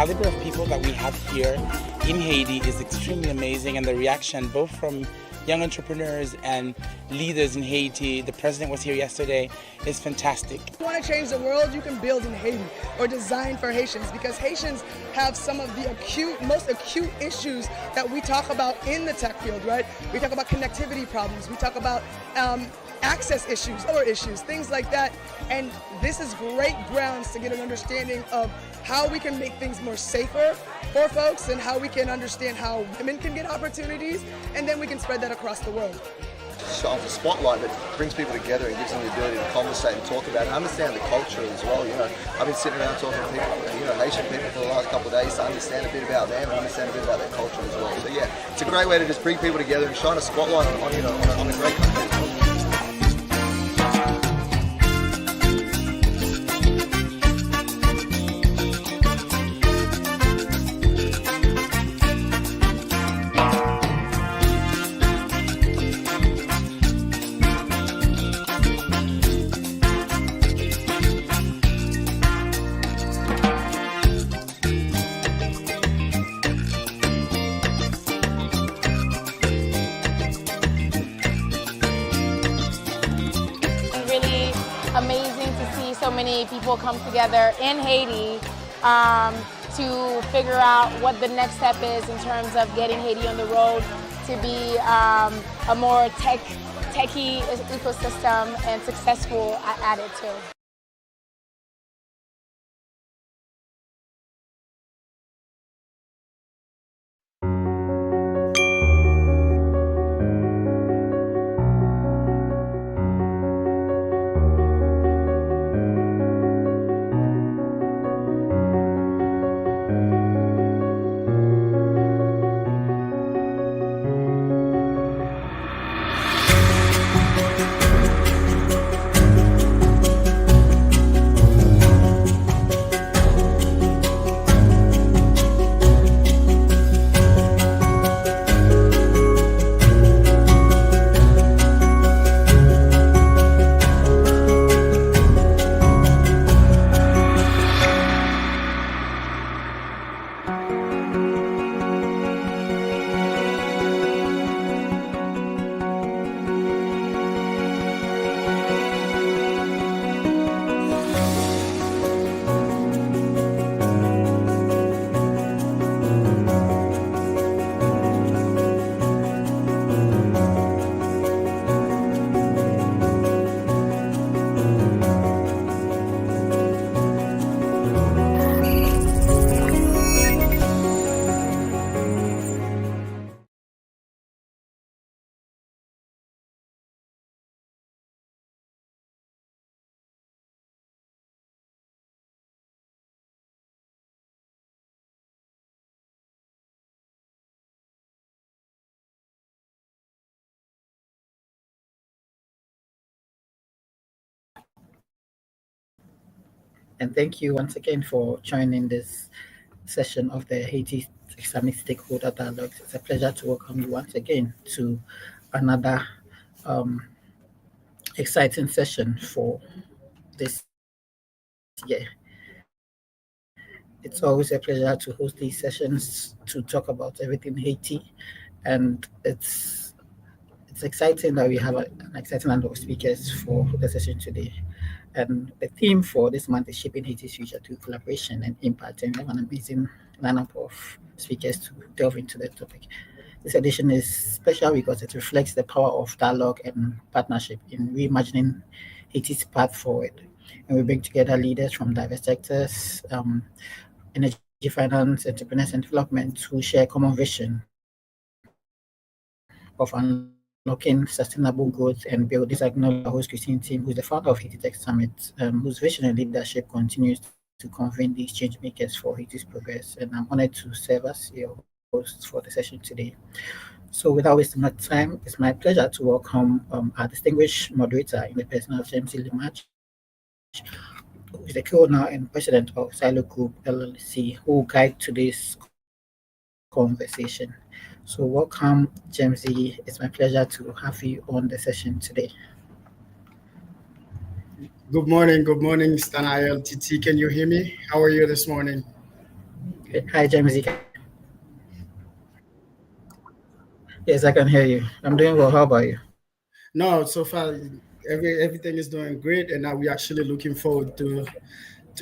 caliber of people that we have here in Haiti is extremely amazing, and the reaction both from young entrepreneurs and leaders in Haiti, the president was here yesterday, is fantastic. If you want to change the world, you can build in Haiti or design for Haitians, because Haitians have some of the most acute issues that we talk about in the tech field, right? We talk about connectivity problems, we talk about access issues, other issues, things like that. And this is great grounds to get an understanding of how we can make things more safer for folks and how we can understand how women can get opportunities, and then we can spread that across the world. Shine the spotlight that brings people together and gives them the ability to conversate and talk about and understand the culture as well. You know, I've been sitting around talking to people, you know, Haitian people for the last couple of days to understand a bit about them and understand a bit about their culture as well. So yeah, it's a great way to just bring people together and shine a spotlight on, you know, on a great country as well. Amazing to see so many people come together in Haiti to figure out what the next step is in terms of getting Haiti on the road to be a more techy ecosystem and successful at it too. And thank you once again for joining this session of the Haiti Summit Stakeholder Dialogue. It's a pleasure to welcome you once again to another exciting session for this year. It's always a pleasure to host these sessions to talk about everything Haiti, and it's exciting that we have an exciting number of speakers for the session today. And the theme for this month is Shaping Haiti's Future through Collaboration and Impact, and we have an amazing lineup of speakers to delve into the topic. This edition is special because it reflects the power of dialogue and partnership in reimagining Haiti's path forward. And we bring together leaders from diverse sectors, energy, finance, entrepreneurs, and development who share a common vision of unlocking sustainable growth and build. This acknowledge our host, Christine Tim, who's the founder of Haiti Tech Summit, whose vision and leadership continues to convene these change makers for Haiti's progress. And I'm honored to serve as your host for the session today. So without wasting much time, it's my pleasure to welcome our distinguished moderator in the person of James Limach, who is the co-owner and president of Silo Group LLC, who will guide today's conversation. So welcome, Jamesy. It's my pleasure to have you on the session today. Good morning, Stanael, TT. Can you hear me? How are you this morning? Hi, James. Yes, I can hear you. I'm doing well. How about you? No, so far everything is doing great, and now we're actually looking forward to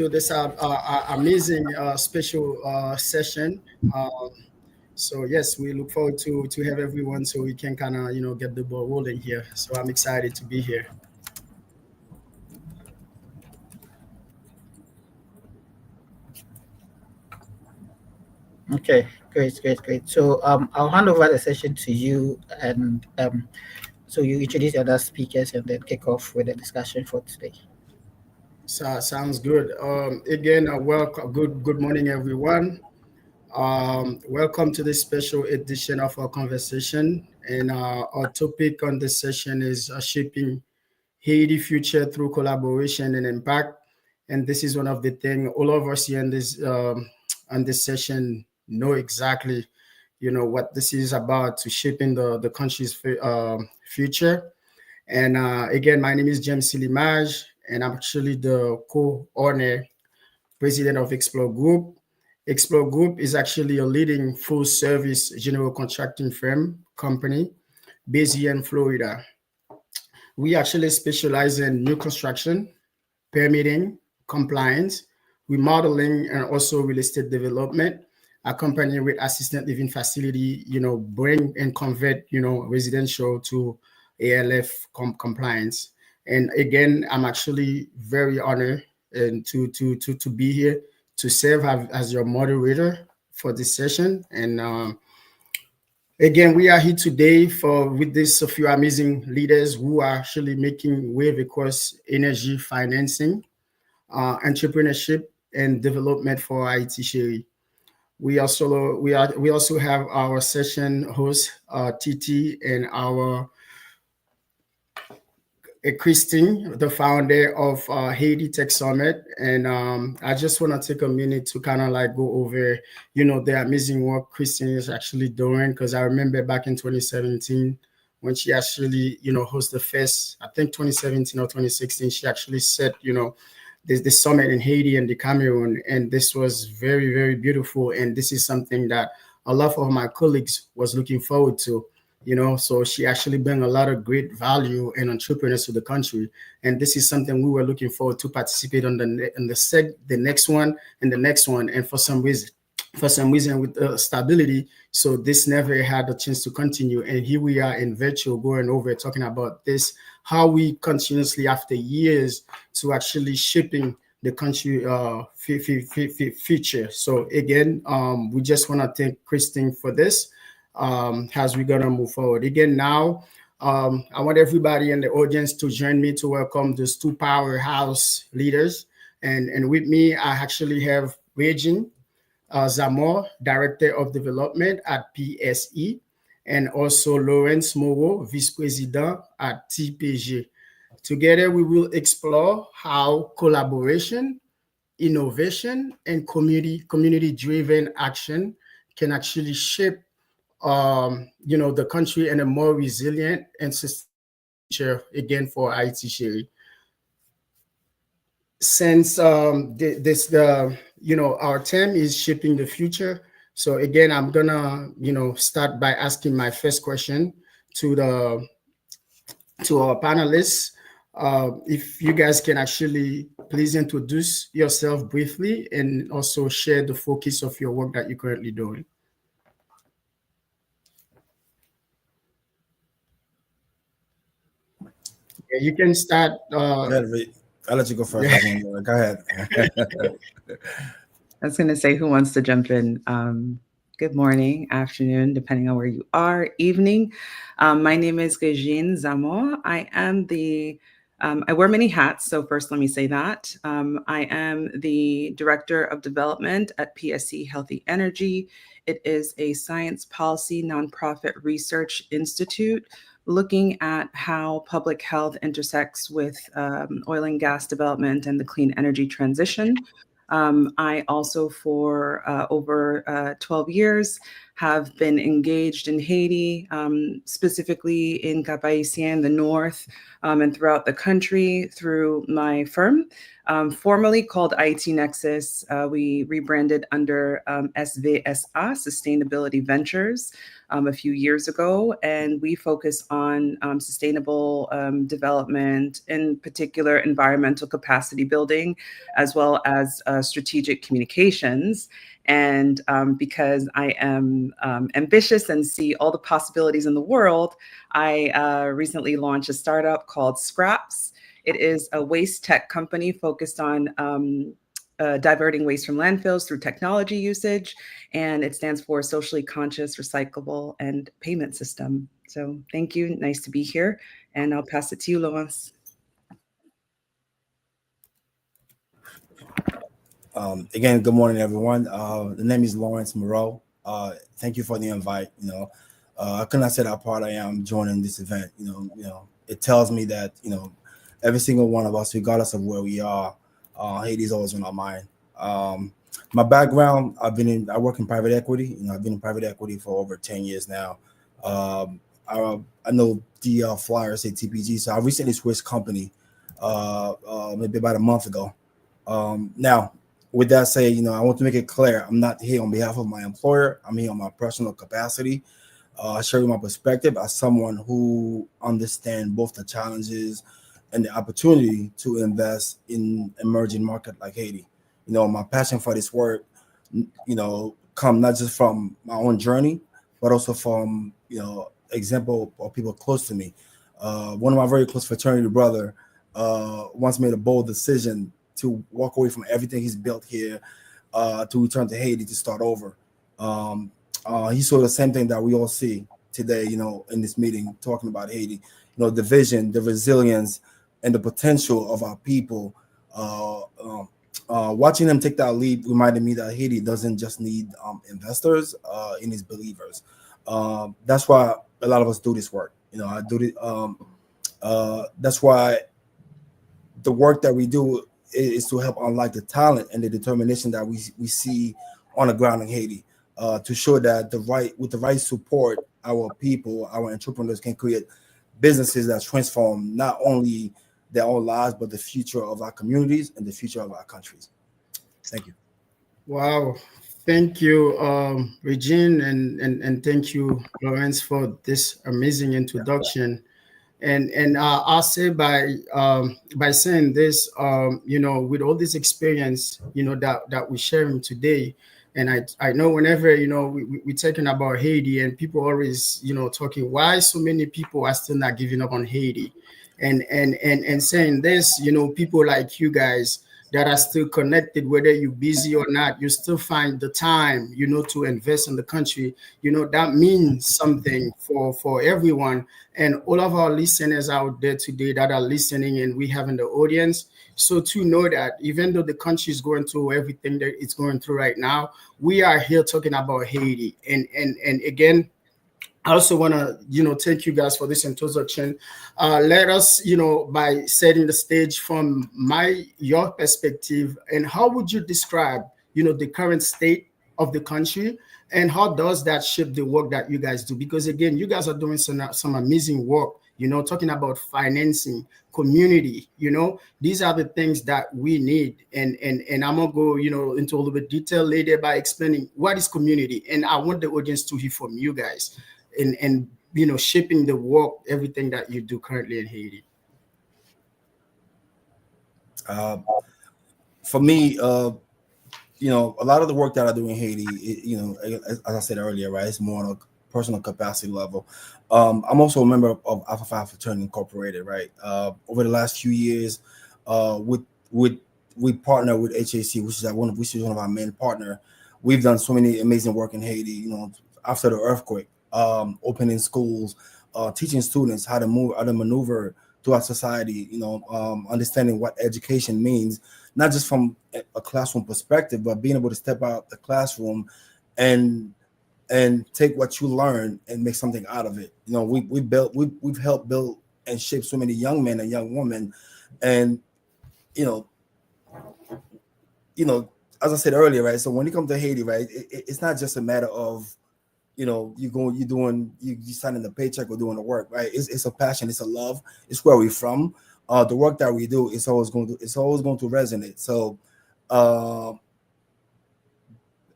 this amazing special session. Um, so yes, we look forward to have everyone so we can kind of get the ball rolling here. So I'm excited to be here. Okay, great. So I'll hand over the session to you, and so you introduce the other speakers and then kick off with the discussion for today. So sounds good. Again, welcome. Good morning, everyone. Welcome to this special edition of our conversation. And our topic on this session is shaping Haiti future through collaboration and impact. And this is one of the things all of us here in this on this session know exactly, what this is about to shaping the country's future. And again, my name is James Silimaj, and I'm actually the co-owner, president of Explore Group. Explore Group is actually a leading full-service general contracting firm company based here in Florida. We actually specialize in new construction, permitting, compliance, remodeling, and also real estate development, accompanied with assisted living facility, bring and convert, residential to ALF compliance. And again, I'm actually very honored and to be here to serve as your moderator for this session. And again, we are here today with this a few amazing leaders who are actually making wave across energy financing, entrepreneurship, and development for Haiti Sherry. We also have our session host Titi and our Christine, the founder of Haiti Tech Summit. And I just want to take a minute to kind of like go over, the amazing work Christine is actually doing. Because I remember back in 2017, when she actually, hosted the first, I think 2017 or 2016, she actually set, the summit in Haiti and the Cameroon. And this was very, very beautiful. And this is something that a lot of my colleagues was looking forward to. So she actually bring a lot of great value and entrepreneurs to the country, and this is something we were looking forward to participate on the next one and the next one. And for some reason with stability, so this never had a chance to continue. And here we are in virtual going over talking about this, how we continuously after years to actually shaping the country future. So again, we just want to thank Christine for this. As we're gonna move forward. Again, now I want everybody in the audience to join me to welcome these two powerhouse leaders. And with me, I actually have Regine Zamor, Director of Development at PSE, and also Lawrence Moreau, Vice President at TPG. Together, we will explore how collaboration, innovation, and community-driven action can actually shape the country in a more resilient and sustainable future again for Haiti Sherry. Since our term is shaping the future, so again I'm gonna start by asking my first question to our panelists. If you guys can actually please introduce yourself briefly and also share the focus of your work that you're currently doing. Yeah, you can start. I'll let you go first. Go ahead. I was going to say, who wants to jump in? Good morning, afternoon, depending on where you are, evening. My name is Regine Zamor. I am I wear many hats, so first let me say that. I am the Director of Development at PSC Healthy Energy. It is a science policy nonprofit research institute looking at how public health intersects with oil and gas development and the clean energy transition. I also, for over 12 years, have been engaged in Haiti, specifically in Cap Haitien, the north, and throughout the country through my firm, formerly called IT Nexus. We rebranded under SVSA, Sustainability Ventures, a few years ago, and we focus on sustainable development, in particular environmental capacity building, as well as strategic communications. And because I am ambitious and see all the possibilities in the world, I recently launched a startup called Scraps. It is a waste tech company focused on diverting waste from landfills through technology usage, and it stands for Socially Conscious, Recyclable, and Payment System. So thank you. Nice to be here, and I'll pass it to you, Laurence. Again, good morning, everyone. The name is Lawrence Moreau. Thank you for the invite. I could not say how proud I am joining this event. It tells me that every single one of us, regardless of where we are, Haiti is always on our mind. My background, I work in private equity. I've been in private equity for over 10 years now. I know the flyer say TPG, so I recently switched company maybe about a month ago. Now, with that said, I want to make it clear, I'm not here on behalf of my employer. I'm here on my personal capacity, sharing my perspective as someone who understands both the challenges and the opportunity to invest in emerging market like Haiti. My passion for this work, come not just from my own journey, but also from, example of people close to me. One of my very close fraternity brother once made a bold decision to walk away from everything he's built here to return to Haiti to start over. He saw the same thing that we all see today, in this meeting, talking about Haiti, the vision, the resilience, and the potential of our people. Watching them take that leap reminded me that Haiti doesn't just need investors, it needs believers. That's why a lot of us do this work. I do it. That's why the work that we do is to help unlock the talent and the determination that we see on the ground in Haiti, to show that with the right support, our people, our entrepreneurs can create businesses that transform not only their own lives, but the future of our communities and the future of our countries. Thank you. Wow. Thank you, Regine, and thank you, Lawrence, for this amazing introduction. And I'll say by saying this, with all this experience, that we're sharing today, and I know whenever we're talking about Haiti, and people always talking why so many people are still not giving up on Haiti, and saying this, people like you guys that are still connected, whether you're busy or not, you still find the time, to invest in the country. That means something for everyone. And all of our listeners out there today that are listening, and we have in the audience. So to know that even though the country is going through everything that it's going through right now, we are here talking about Haiti. And again, I also want to, thank you guys for this introduction. Let us, by setting the stage from your perspective, and how would you describe, the current state of the country, and how does that shape the work that you guys do? Because again, you guys are doing some amazing work, talking about financing, community, these are the things that we need. And I'm gonna go, into a little bit detail later by explaining what is community. And I want the audience to hear from you guys. And shaping the work, everything that you do currently in Haiti. For me, a lot of the work that I do in Haiti, as I said earlier, right, it's more on a personal capacity level. I'm also a member of Alpha Phi Fraternity Incorporated, right? Over the last few years, we partner with HAC, which is one of our main partner. We've done so many amazing work in Haiti. After the earthquake, opening schools, teaching students how to maneuver through our society, understanding what education means, not just from a classroom perspective, but being able to step out the classroom and take what you learn and make something out of it. We've helped build and shape so many young men and young women. And, as I said earlier, right, so when you come to Haiti, right, it's not just a matter of, you signing the paycheck or doing the work, right? It's a passion, it's a love, it's where we're from. The work that we do is always going to resonate. So uh,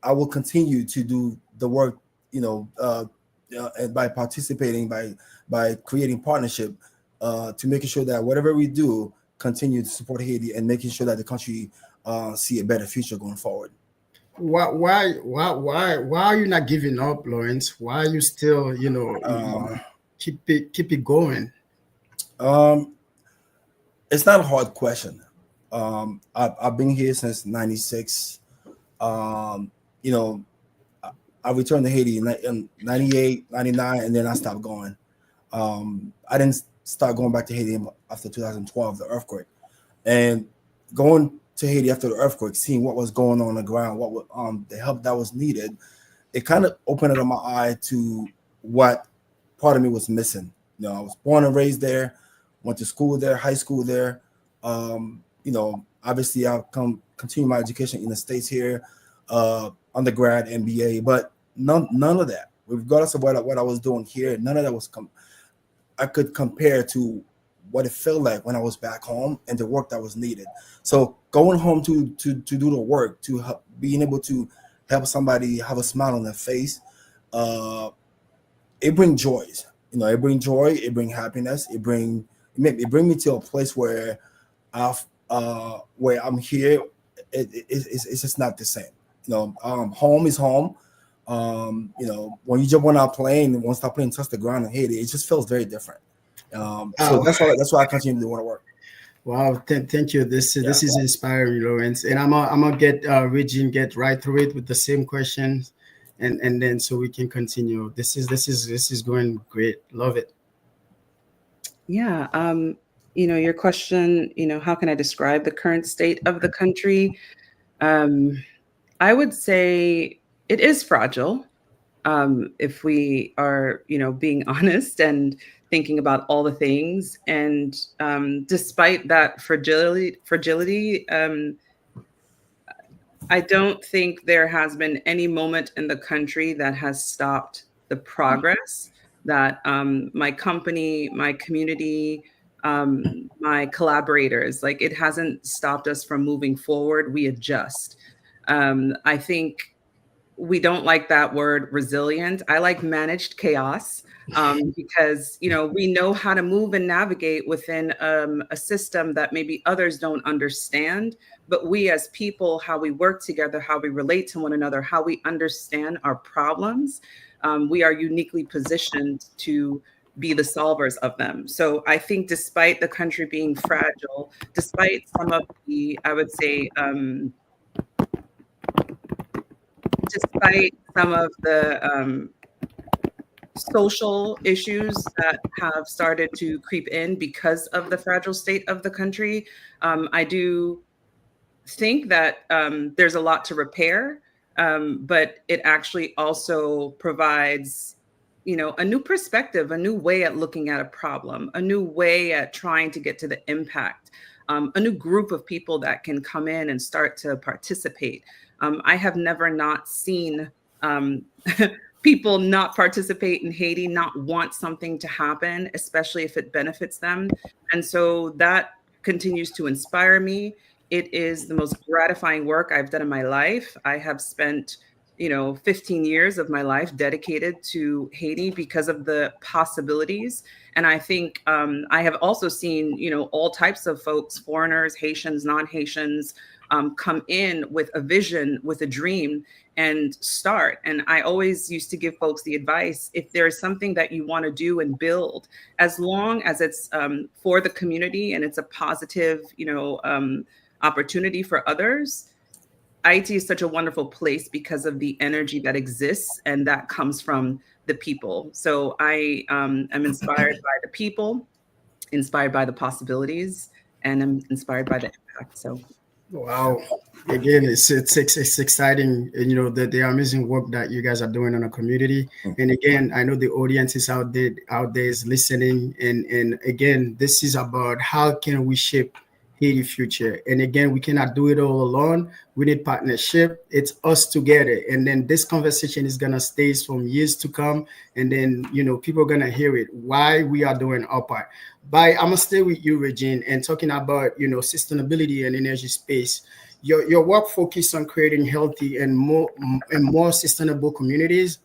I will continue to do the work, and by participating, by creating partnership, to making sure that whatever we do continue to support Haiti and making sure that the country see a better future going forward. Why are you not giving up, Lawrence? Why are you still, keep it going? Um, it's not a hard question. I've been here since '96. Um, you know, I returned to Haiti in 98, 99, and then I stopped going. I didn't start going back to Haiti after 2012, the earthquake. And going to Haiti after the earthquake, seeing what was going on the ground, the help that was needed, it kind of opened up my eye to what part of me was missing. I was born and raised there, went to school there, high school there. Obviously I'll continue my education in the States here, undergrad, MBA, but none of that, regardless of what I was doing here, none of that was I could compare to what it felt like when I was back home and the work that was needed. So going home to do the work, to help, being able to help somebody have a smile on their face, it brings joys. It brings joy, it brings happiness, it bring me to a place where where I'm here. It's just not the same. Home is home. When you jump on our plane and once that plane touches the ground in Haiti, it just feels very different. So that's why I continue to want to work. Wow, thank you. This is inspiring, Lawrence. And I'm gonna get Regine get right through it with the same questions, and then so we can continue. This is going great. Love it. Yeah. Your question, how can I describe the current state of the country? I would say it is fragile. If we are, being honest and thinking about all the things, and despite that fragility, I don't think there has been any moment in the country that has stopped the progress that my company, my community, my collaborators, like, it hasn't stopped us from moving forward. We adjust. I think we don't like that word resilient. I like managed chaos, because we know how to move and navigate within a system that maybe others don't understand. But we as people, how we work together, how we relate to one another, how we understand our problems, we are uniquely positioned to be the solvers of them. So I think despite the country being fragile, despite some of the, I would say, despite some of the social issues that have started to creep in because of the fragile state of the country, I do think that there's a lot to repair, but it actually also provides, a new perspective, a new way at looking at a problem, a new way at trying to get to the impact, a new group of people that can come in and start to participate. I have never not seen people not participate in Haiti, not want something to happen, especially if it benefits them. And so that continues to inspire me. It is the most gratifying work I've done in my life. I have spent, 15 years of my life dedicated to Haiti because of the possibilities. And I think I have also seen, all types of folks, foreigners, Haitians, non-Haitians, come in with a vision, with a dream, and start. And I always used to give folks the advice, if there is something that you want to do and build, as long as it's for the community and it's a positive, opportunity for others, Haiti is such a wonderful place because of the energy that exists and that comes from the people. So I am inspired by the people, inspired by the possibilities, and I'm inspired by the impact. So. Wow. Again, it's exciting, the amazing work that you guys are doing on a community. And again, I know the audience is out there is listening. And again, this is about how can we shape Haiti future. And again, we cannot do it all alone. We need partnership. It's us together. And then this conversation is gonna stay from years to come. And then people are gonna hear it. Why we are doing our part. I'm gonna stay with you, Regine, and talking about sustainability and energy space. Your work focused on creating healthy and more sustainable communities.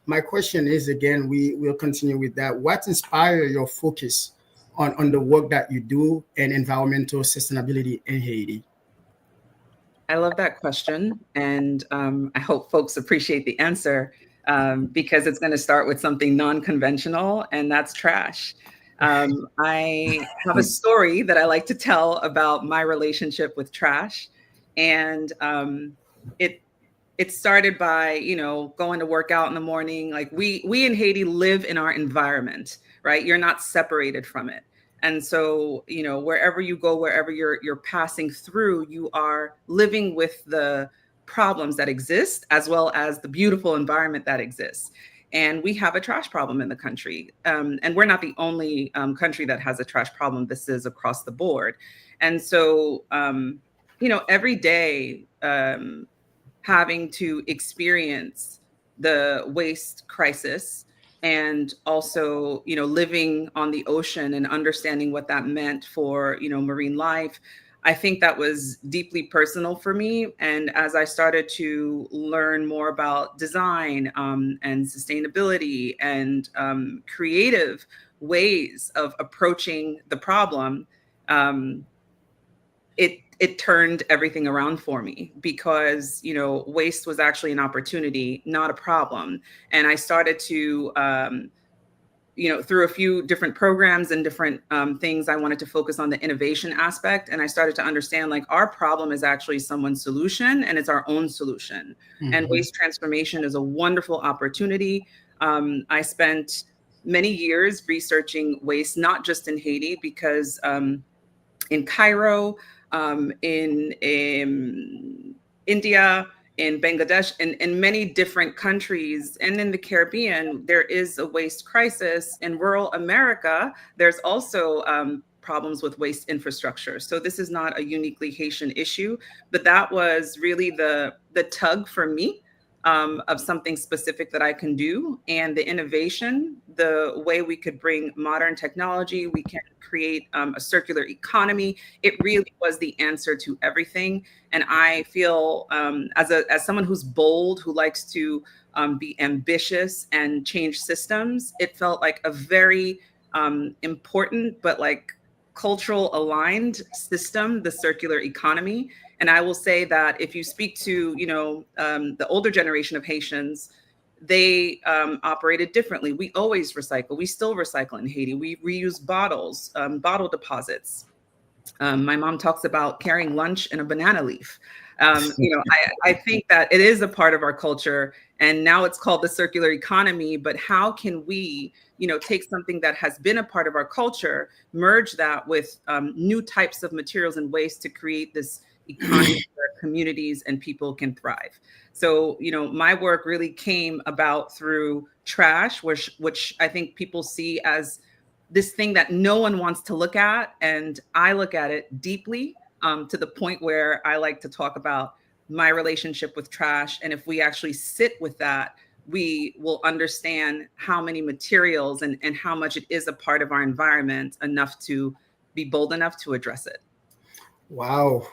My question is, again, we will continue with that. What inspired your focus on the work that you do and environmental sustainability in Haiti? I love that question, and I hope folks appreciate the answer, because it's going to start with something non-conventional, and that's trash. I have a story that I like to tell about my relationship with trash, and it started by going to work out in the morning. Like we in Haiti live in our environment, right? You're not separated from it. And so, wherever you go, wherever you're passing through, you are living with the problems that exist, as well as the beautiful environment that exists. And we have a trash problem in the country. And we're not the only country that has a trash problem. This is across the board. And so, every day, having to experience the waste crisis, and also living on the ocean and understanding what that meant for marine life, I think that was deeply personal for me. And as I started to learn more about design and sustainability and creative ways of approaching the problem, it turned everything around for me, because waste was actually an opportunity, not a problem. And I started to through a few different programs and different things, I wanted to focus on the innovation aspect. And I started to understand, like, our problem is actually someone's solution, and it's our own solution. Mm-hmm. And waste transformation is a wonderful opportunity. I spent many years researching waste, not just in Haiti, because in Cairo, in India, in Bangladesh, in many different countries, and in the Caribbean, there is a waste crisis. In rural America, there's also problems with waste infrastructure. So this is not a uniquely Haitian issue, but that was really the tug for me of something specific that I can do. And the innovation, the way we could bring modern technology, we can create a circular economy. It really was the answer to everything. And I feel as someone who's bold, who likes to be ambitious and change systems, it felt like a very important, but like cultural aligned system, the circular economy. And I will say that if you speak to, the older generation of Haitians, they operated differently. We always recycle. We still recycle in Haiti. We reuse bottles, bottle deposits. My mom talks about carrying lunch in a banana leaf. I think that it is a part of our culture, and now it's called the circular economy. But how can we, take something that has been a part of our culture, merge that with new types of materials and waste to create this economy where communities and people can thrive? So, my work really came about through trash, which I think people see as this thing that no one wants to look at. And I look at it deeply, to the point where I like to talk about my relationship with trash. And if we actually sit with that, we will understand how many materials and how much it is a part of our environment, enough to be bold enough to address it. Wow.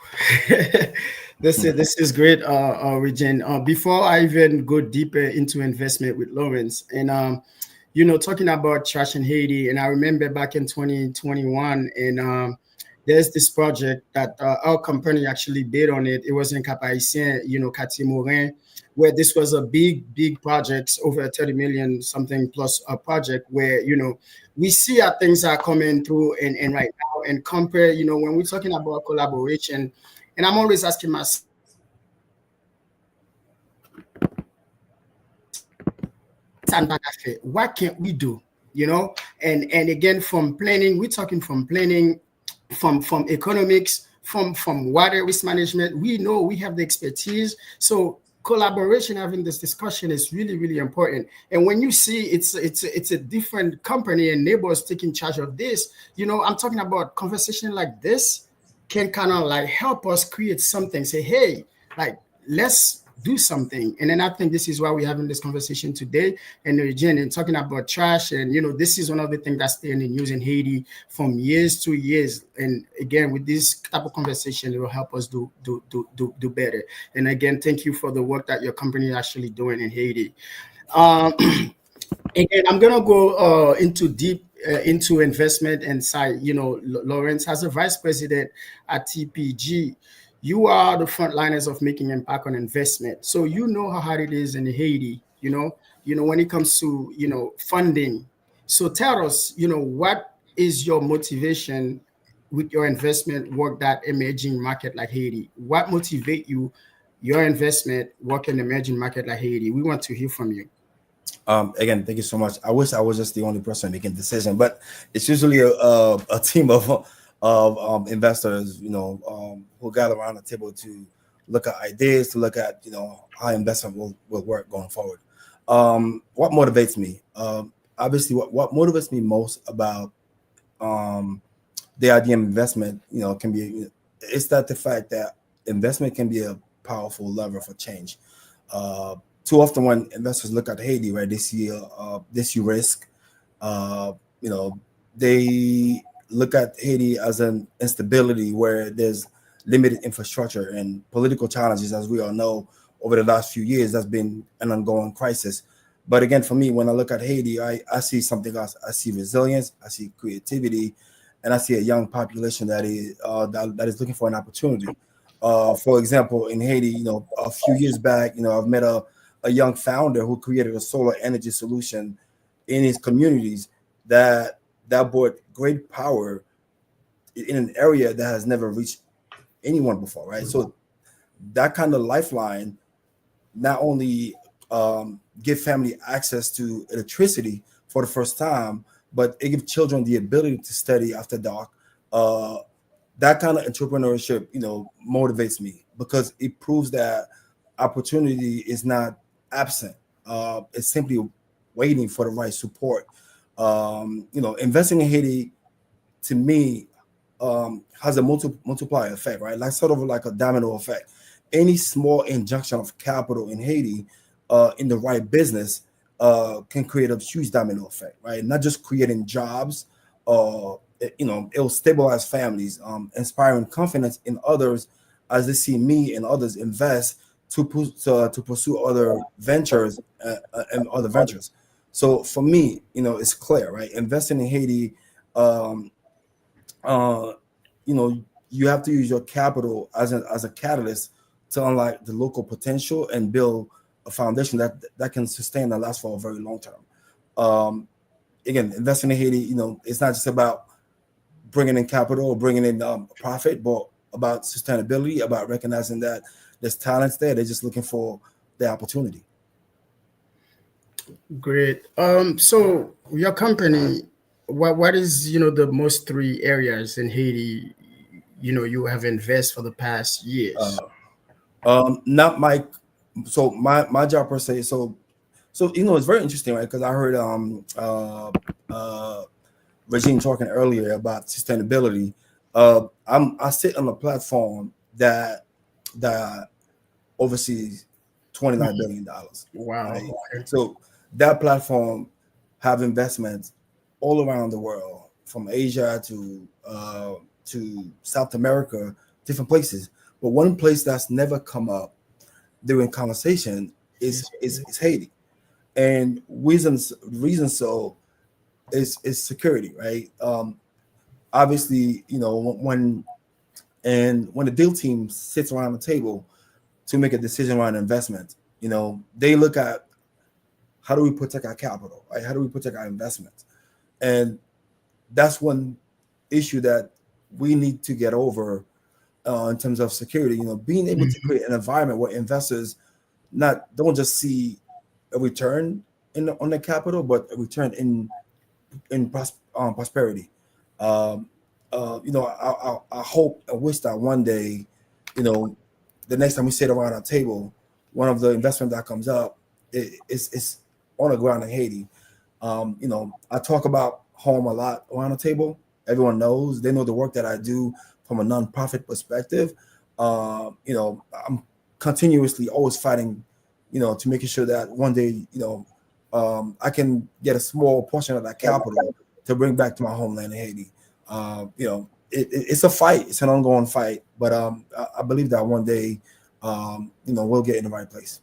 This is great, Regine. Before I even go deeper into investment with Lawrence, and talking about trash in Haiti, and I remember back in 2021, and there's this project that our company actually bid on it. It was in Cap-Haïtien, Cathy Morin, where this was a big project, over 30 million something plus a project, where, we see how things are coming through and right now, and compare, when we're talking about collaboration, and I'm always asking myself, what can we do? And again, from planning, we're talking from planning, from economics, from water risk management. We know we have the expertise. So collaboration, having this discussion is really important. And when you see it's a different company and neighbors taking charge of this, I'm talking about conversation like this can kind of like help us create something, say, hey, like, let's do something. And then I think this is why we're having this conversation today. And again, and talking about trash, and this is one of the things that's staying in news in Haiti from years to years. And again, with this type of conversation, it will help us do better. And again, thank you for the work that your company is actually doing in Haiti. Again, I'm gonna go into deep into investment and side. Lawrence, as a vice president at TPG, you are the frontliners of making impact on investment. So you know how hard it is in Haiti. When it comes to funding. So tell us, what is your motivation with your investment work that emerging market like Haiti? What motivate you, your investment work in emerging market like Haiti? We want to hear from you. Again, thank you so much. I wish I was just the only person making decision, but it's usually a team of investors, who gather around the table to look at ideas, to look at how investment will work going forward. What motivates me? Obviously, what motivates me most about the idea of investment, can be it's that the fact that investment can be a powerful lever for change. Too often when investors look at Haiti, right, they see risk. Uh, you know, they look at Haiti as an instability where there's limited infrastructure and political challenges, as we all know, over the last few years. That's been an ongoing crisis. But again, for me, when I look at Haiti, I see something else. I see resilience, I see creativity, and I see a young population that is looking for an opportunity. For example, in Haiti, a few years back, I've met a young founder who created a solar energy solution in his communities that brought great power in an area that has never reached anyone before, right? So that kind of lifeline not only give family access to electricity for the first time, but it gives children the ability to study after dark. That kind of entrepreneurship, motivates me because it proves that opportunity is not absent. It's simply waiting for the right support. Investing in Haiti to me has a multiplier effect, right? Like sort of like a domino effect. Any small injection of capital in Haiti in the right business can create a huge domino effect, right? Not just creating jobs, it'll stabilize families, inspiring confidence in others as they see me and others invest to pursue other ventures and other ventures. So for me, it's clear, right? Investing in Haiti, um, uh, you have to use your capital as a catalyst to unlock the local potential and build a foundation that can sustain and last for a very long term. Um, Again, investing in Haiti, it's not just about bringing in capital or bringing in profit, but about sustainability, about recognizing that there's talents there. They're just looking for the opportunity. Great. So your company, what is the most three areas in Haiti, you have invested for the past years? Not my so my job per se. So it's very interesting, right? Because I heard Regine talking earlier about sustainability. I sit on a platform that oversees $29 billion, Wow. right? Okay. So that platform have investments all around the world, from Asia to South America, different places. But one place that's never come up during conversation is Haiti, and reason so is security, right? Obviously, when the deal team sits around the table to make a decision around investment, they look at how do we protect our capital, right? How do we protect our investment? And that's one issue that we need to get over in terms of security. Being able to create an environment where investors not don't just see a return on the capital, but a return in prosperity. Um, I hope and wish that one day, the next time we sit around our table, one of the investment that comes up is on the ground in Haiti. I talk about home a lot around the table. Everyone knows, they know the work that I do from a nonprofit perspective, I'm continuously always fighting, to making sure that one day, I can get a small portion of that capital to bring back to my homeland in Haiti. It's a fight. It's an ongoing fight, but I believe that one day, we'll get in the right place.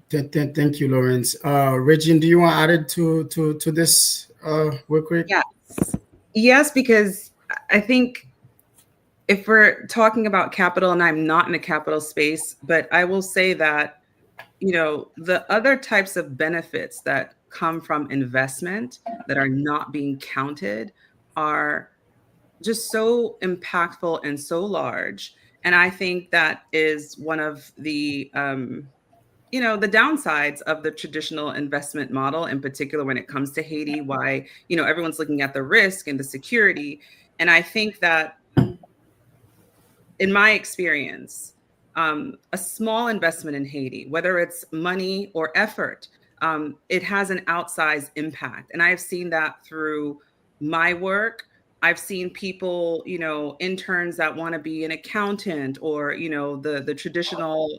Thank you, Lawrence. Regine, do you want to add it to this real quick? Yes, because I think if we're talking about capital, and I'm not in the capital space, but I will say that, the other types of benefits that come from investment that are not being counted are just so impactful and so large. And I think that is one of the the downsides of the traditional investment model, in particular when it comes to Haiti, why, everyone's looking at the risk and the security. And I think that in my experience, a small investment in Haiti, whether it's money or effort, it has an outsized impact. And I've seen that through my work. I've seen people, interns that want to be an accountant or, the traditional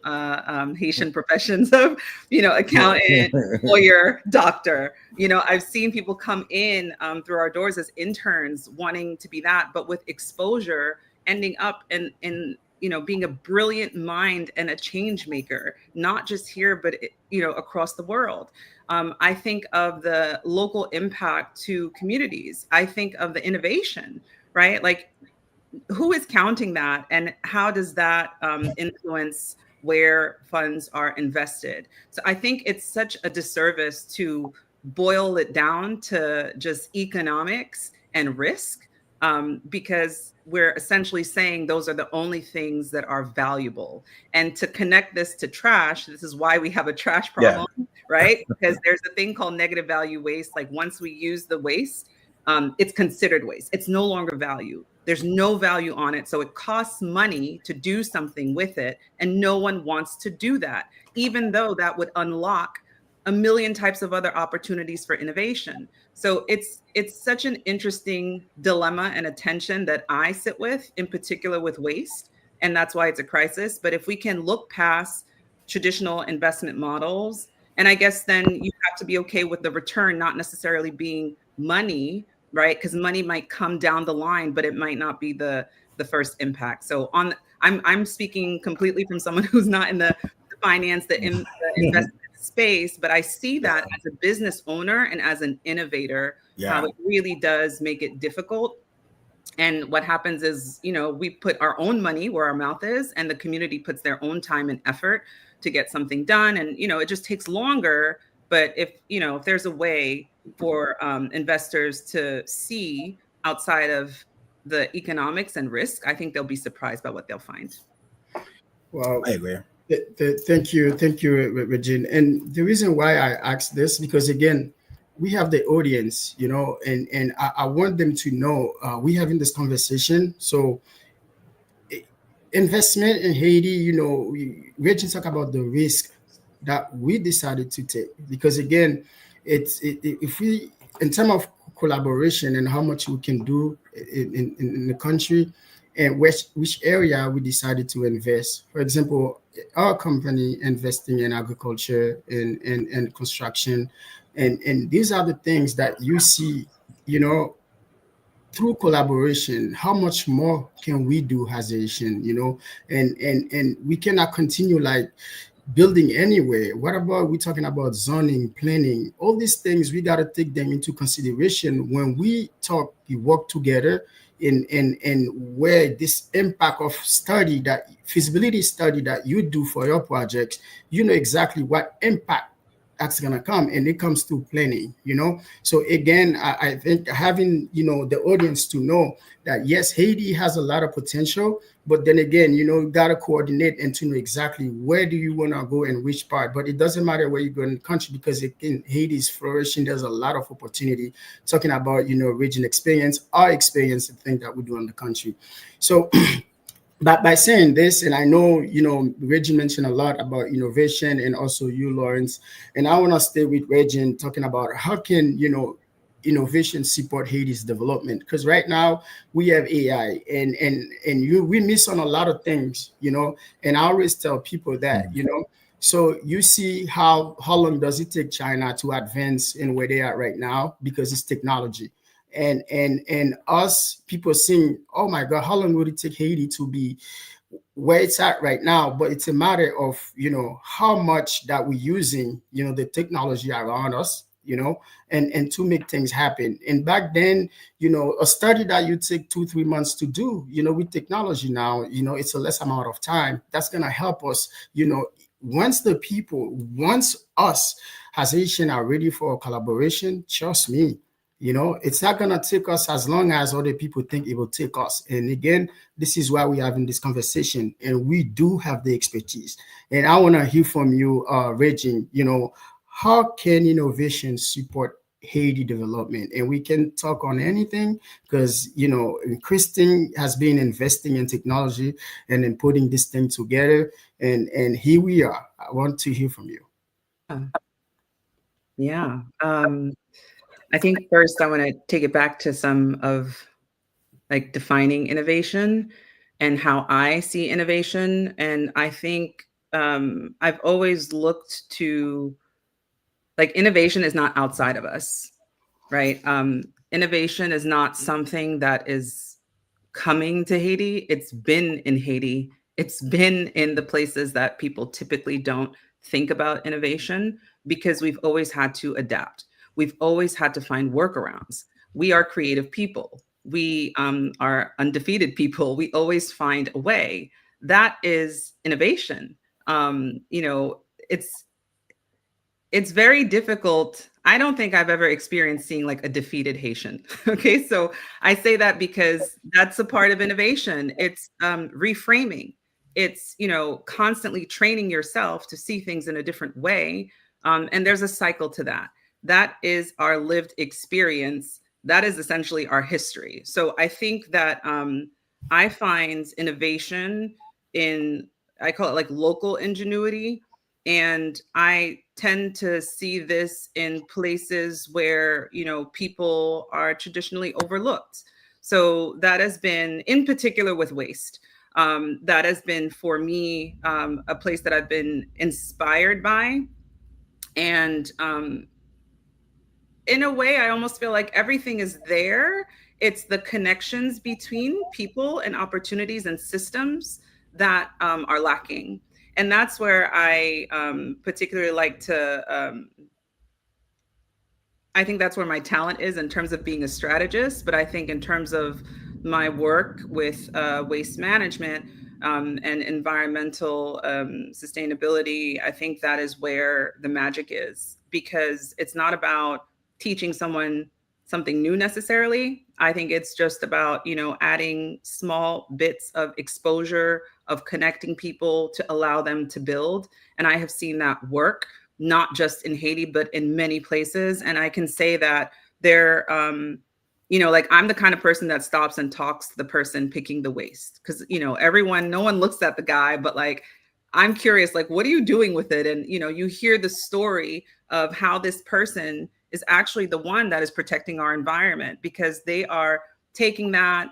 Haitian professions of, accountant, lawyer, doctor. I've seen people come in through our doors as interns wanting to be that, but with exposure, ending up in being a brilliant mind and a change maker, not just here, but, across the world. I think of the local impact to communities. I think of the innovation, right? Like, who is counting that, and how does that influence where funds are invested? So I think it's such a disservice to boil it down to just economics and risk, because we're essentially saying those are the only things that are valuable. And to connect this to trash, this is why we have a trash problem, right? Because there's a thing called negative value waste. Like, once we use the waste, it's considered waste. It's no longer value. There's no value on it. So it costs money to do something with it. And no one wants to do that, even though that would unlock a million types of other opportunities for innovation. So it's such an interesting dilemma and a tension that I sit with, in particular with waste. And that's why it's a crisis. But if we can look past traditional investment models, and I guess then you have to be okay with the return not necessarily being money, right? Because money might come down the line, but it might not be the first impact. So I'm speaking completely from someone who's not in the finance, the investment space, but I see that as a business owner and as an innovator, how it really does make it difficult. And what happens is, we put our own money where our mouth is, and the community puts their own time and effort to get something done. And, it just takes longer. But if there's a way for investors to see outside of the economics and risk, I think they'll be surprised by what they'll find. Well, I agree. Thank you, Regine. And the reason why I asked this, because again, we have the audience, and I want them to know we're having this conversation. So investment in Haiti, Regine talk about the risk that we decided to take, because again, if we, in terms of collaboration and how much we can do in the country, and which area we decided to invest. For example, our company investing in agriculture and construction, and these are the things that you see, through collaboration. How much more can we do as Haitian, and we cannot continue like building anywhere. What about we talking about zoning, planning, all these things? We got to take them into consideration when we work together in where this impact of study, that feasibility study that you do for your projects, exactly what impact that's going to come, and it comes to planning, So again, I think having, the audience to know that yes, Haiti has a lot of potential, but then again, got to coordinate and to know exactly where do you want to go and which part. But it doesn't matter where you go in the country, because again, Haiti is flourishing. There's a lot of opportunity. Talking about, region experience, our experience, the thing that we do in the country. So but by saying this, and I know, Regine mentioned a lot about innovation, and also you, Lawrence, and I want to stay with Regine talking about how can, innovation support Haiti's development? Because right now we have AI, and we miss on a lot of things, And I always tell people that, So you see how long does it take China to advance in where they are right now, because it's technology. And us people saying, oh my God, how long would it take Haiti to be where it's at right now? But it's a matter of, how much that we're using, the technology around us, and to make things happen. And back then, a study that you take 2-3 months to do, with technology now, it's a less amount of time. That's going to help us, once us as Haitian are ready for a collaboration, trust me, it's not going to take us as long as other people think it will take us. And again, this is why we're having this conversation, and we do have the expertise. And I want to hear from you, Regine, how can innovation support Haiti development? And we can talk on anything because, Christine has been investing in technology and in putting this thing together. And here we are. I want to hear from you. Yeah. I think first I want to take it back to some of like defining innovation and how I see innovation. And I think I've always looked to, like, innovation is not outside of us, right? Innovation is not something that is coming to Haiti. It's been in Haiti. It's been in the places that people typically don't think about innovation, because we've always had to adapt. We've always had to find workarounds. We are creative people. We are undefeated people. We always find a way. That is innovation. It's very difficult. I don't think I've ever experienced seeing like a defeated Haitian. Okay, so I say that because that's a part of innovation. It's reframing. It's, constantly training yourself to see things in a different way. And there's a cycle to that. That is our lived experience. That is essentially our history. So I think that I find innovation in, I call it like local ingenuity. And I tend to see this in places where, people are traditionally overlooked. So that has been, in particular with waste, that has been for me a place that I've been inspired by. And in a way, I almost feel like everything is there. It's the connections between people and opportunities and systems that are lacking. And that's where I particularly like to, I think that's where my talent is in terms of being a strategist. But I think in terms of my work with waste management and environmental sustainability, I think that is where the magic is, because it's not about teaching someone something new necessarily. I think it's just about, adding small bits of exposure, of connecting people to allow them to build. And I have seen that work, not just in Haiti, but in many places. And I can say that they're, like, I'm the kind of person that stops and talks to the person picking the waste. Because, no one looks at the guy, but like, I'm curious, like, what are you doing with it? And, you hear the story of how this person is actually the one that is protecting our environment, because they are taking that,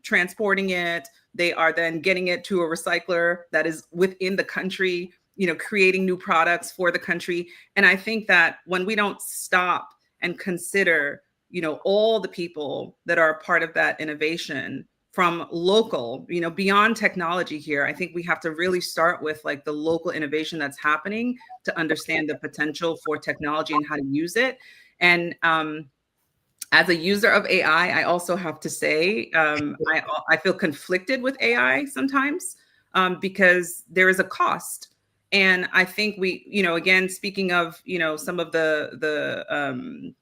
transporting it. They are then getting it to a recycler that is within the country, creating new products for the country. And I think that when we don't stop and consider, all the people that are a part of that innovation from local, beyond technology here, I think we have to really start with like the local innovation that's happening to understand the potential for technology and how to use it. And as a user of AI, I also have to say, I feel conflicted with AI sometimes because there is a cost. And I think we, again, speaking of, some of the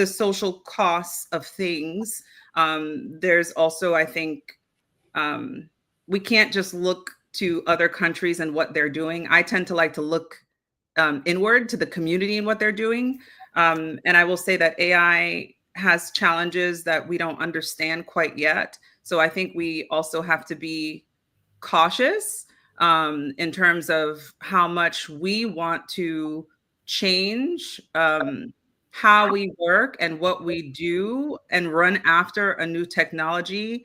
social costs of things, there's also, I think, we can't just look to other countries and what they're doing. I tend to like to look inward to the community and what they're doing. And I will say that AI has challenges that we don't understand quite yet. So I think we also have to be cautious in terms of how much we want to change how we work and what we do and run after a new technology,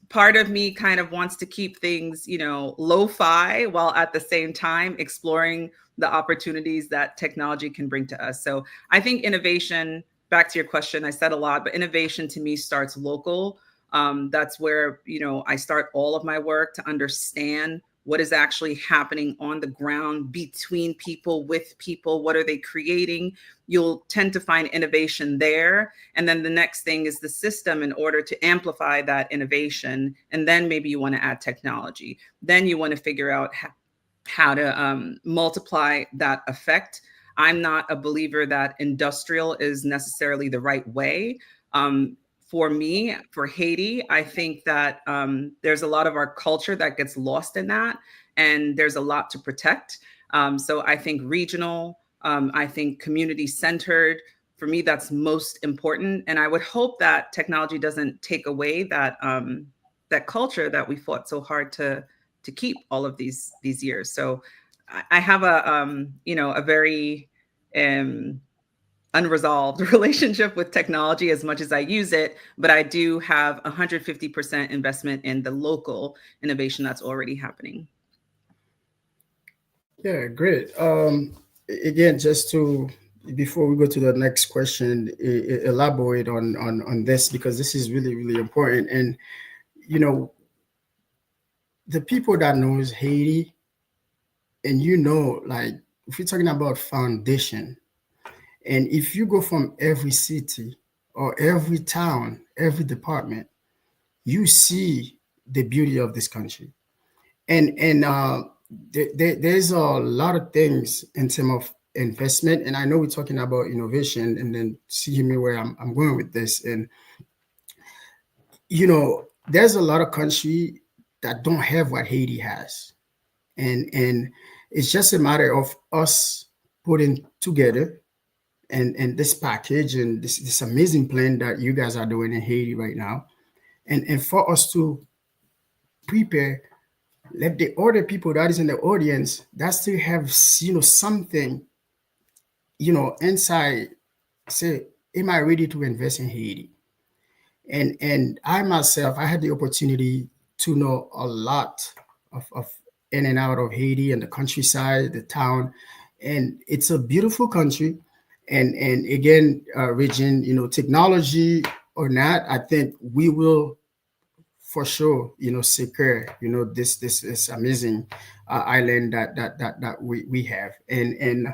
part of me kind of wants to keep things, lo-fi while at the same time exploring the opportunities that technology can bring to us. So I think innovation, back to your question, I said a lot, but innovation to me starts local. That's where, I start all of my work to understand what is actually happening on the ground between people, with people, what are they creating? You'll tend to find innovation there. And then the next thing is the system in order to amplify that innovation. And then maybe you want to add technology. Then you want to figure out how to multiply that effect. I'm not a believer that industrial is necessarily the right way. For me, for Haiti, I think that there's a lot of our culture that gets lost in that, and there's a lot to protect. So I think regional, I think community centered, for me, that's most important. And I would hope that technology doesn't take away that that culture that we fought so hard to keep all of these years. So I have a very unresolved relationship with technology as much as I use it, but I do have 150% investment in the local innovation that's already happening. Yeah, great. Again, just to before we go to the next question, elaborate on this because this is really really important. And you know, the people that knows Haiti, and like if you're talking about foundation, and if you go from every city or every town, every department, you see the beauty of this country. And there's a lot of things in terms of investment. And I know we're talking about innovation, and then see me where I'm going with this. And there's a lot of country that don't have what Haiti has, and it's just a matter of us putting together and this package and this amazing plan that you guys are doing in Haiti right now, and for us to prepare, let the other people that is in the audience that still have something inside say, am I ready to invest in Haiti? And I myself, I had the opportunity to know a lot of in and out of Haiti and the countryside, the town, and it's a beautiful country. And again, region, technology or not, I think we will for sure, secure, this amazing island that we have. And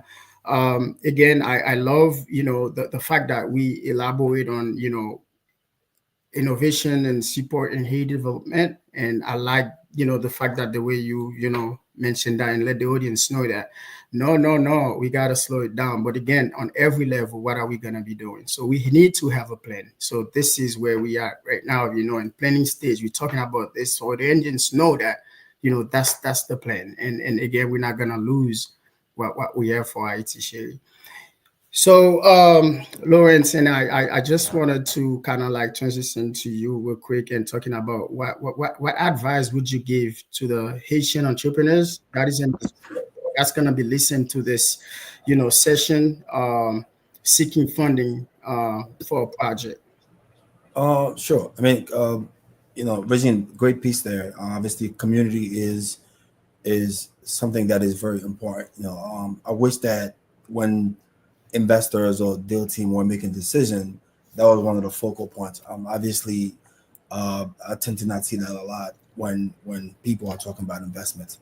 again, I love, the fact that we elaborate on, innovation and support in Haiti development. And I like, the fact that the way you mentioned that and let the audience know that no, we got to slow it down. But again, on every level, what are we going to be doing? So we need to have a plan. So this is where we are right now, in planning stage. We're talking about this. So the engines know that, that's the plan. And again, we're not going to lose what we have for Haiti, Sherry. So, Lawrence, and I just wanted to kind of like transition to you real quick and talking about what advice would you give to the Haitian entrepreneurs that's going to be listening to this, session, seeking funding for a project? Sure. I mean, Regine, great piece there. Obviously, community is something that is very important. I wish that when investors or deal team were making decision, that was one of the focal points. Obviously, I tend to not see that a lot when people are talking about investments.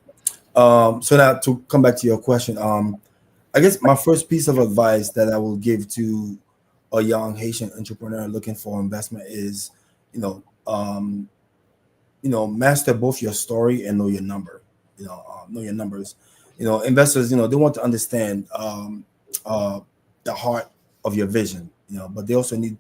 So now to come back to your question, I guess my first piece of advice that I will give to a young Haitian entrepreneur looking for investment is, master both your story and know your number. Know your numbers. Investors, they want to understand the heart of your vision. But they also need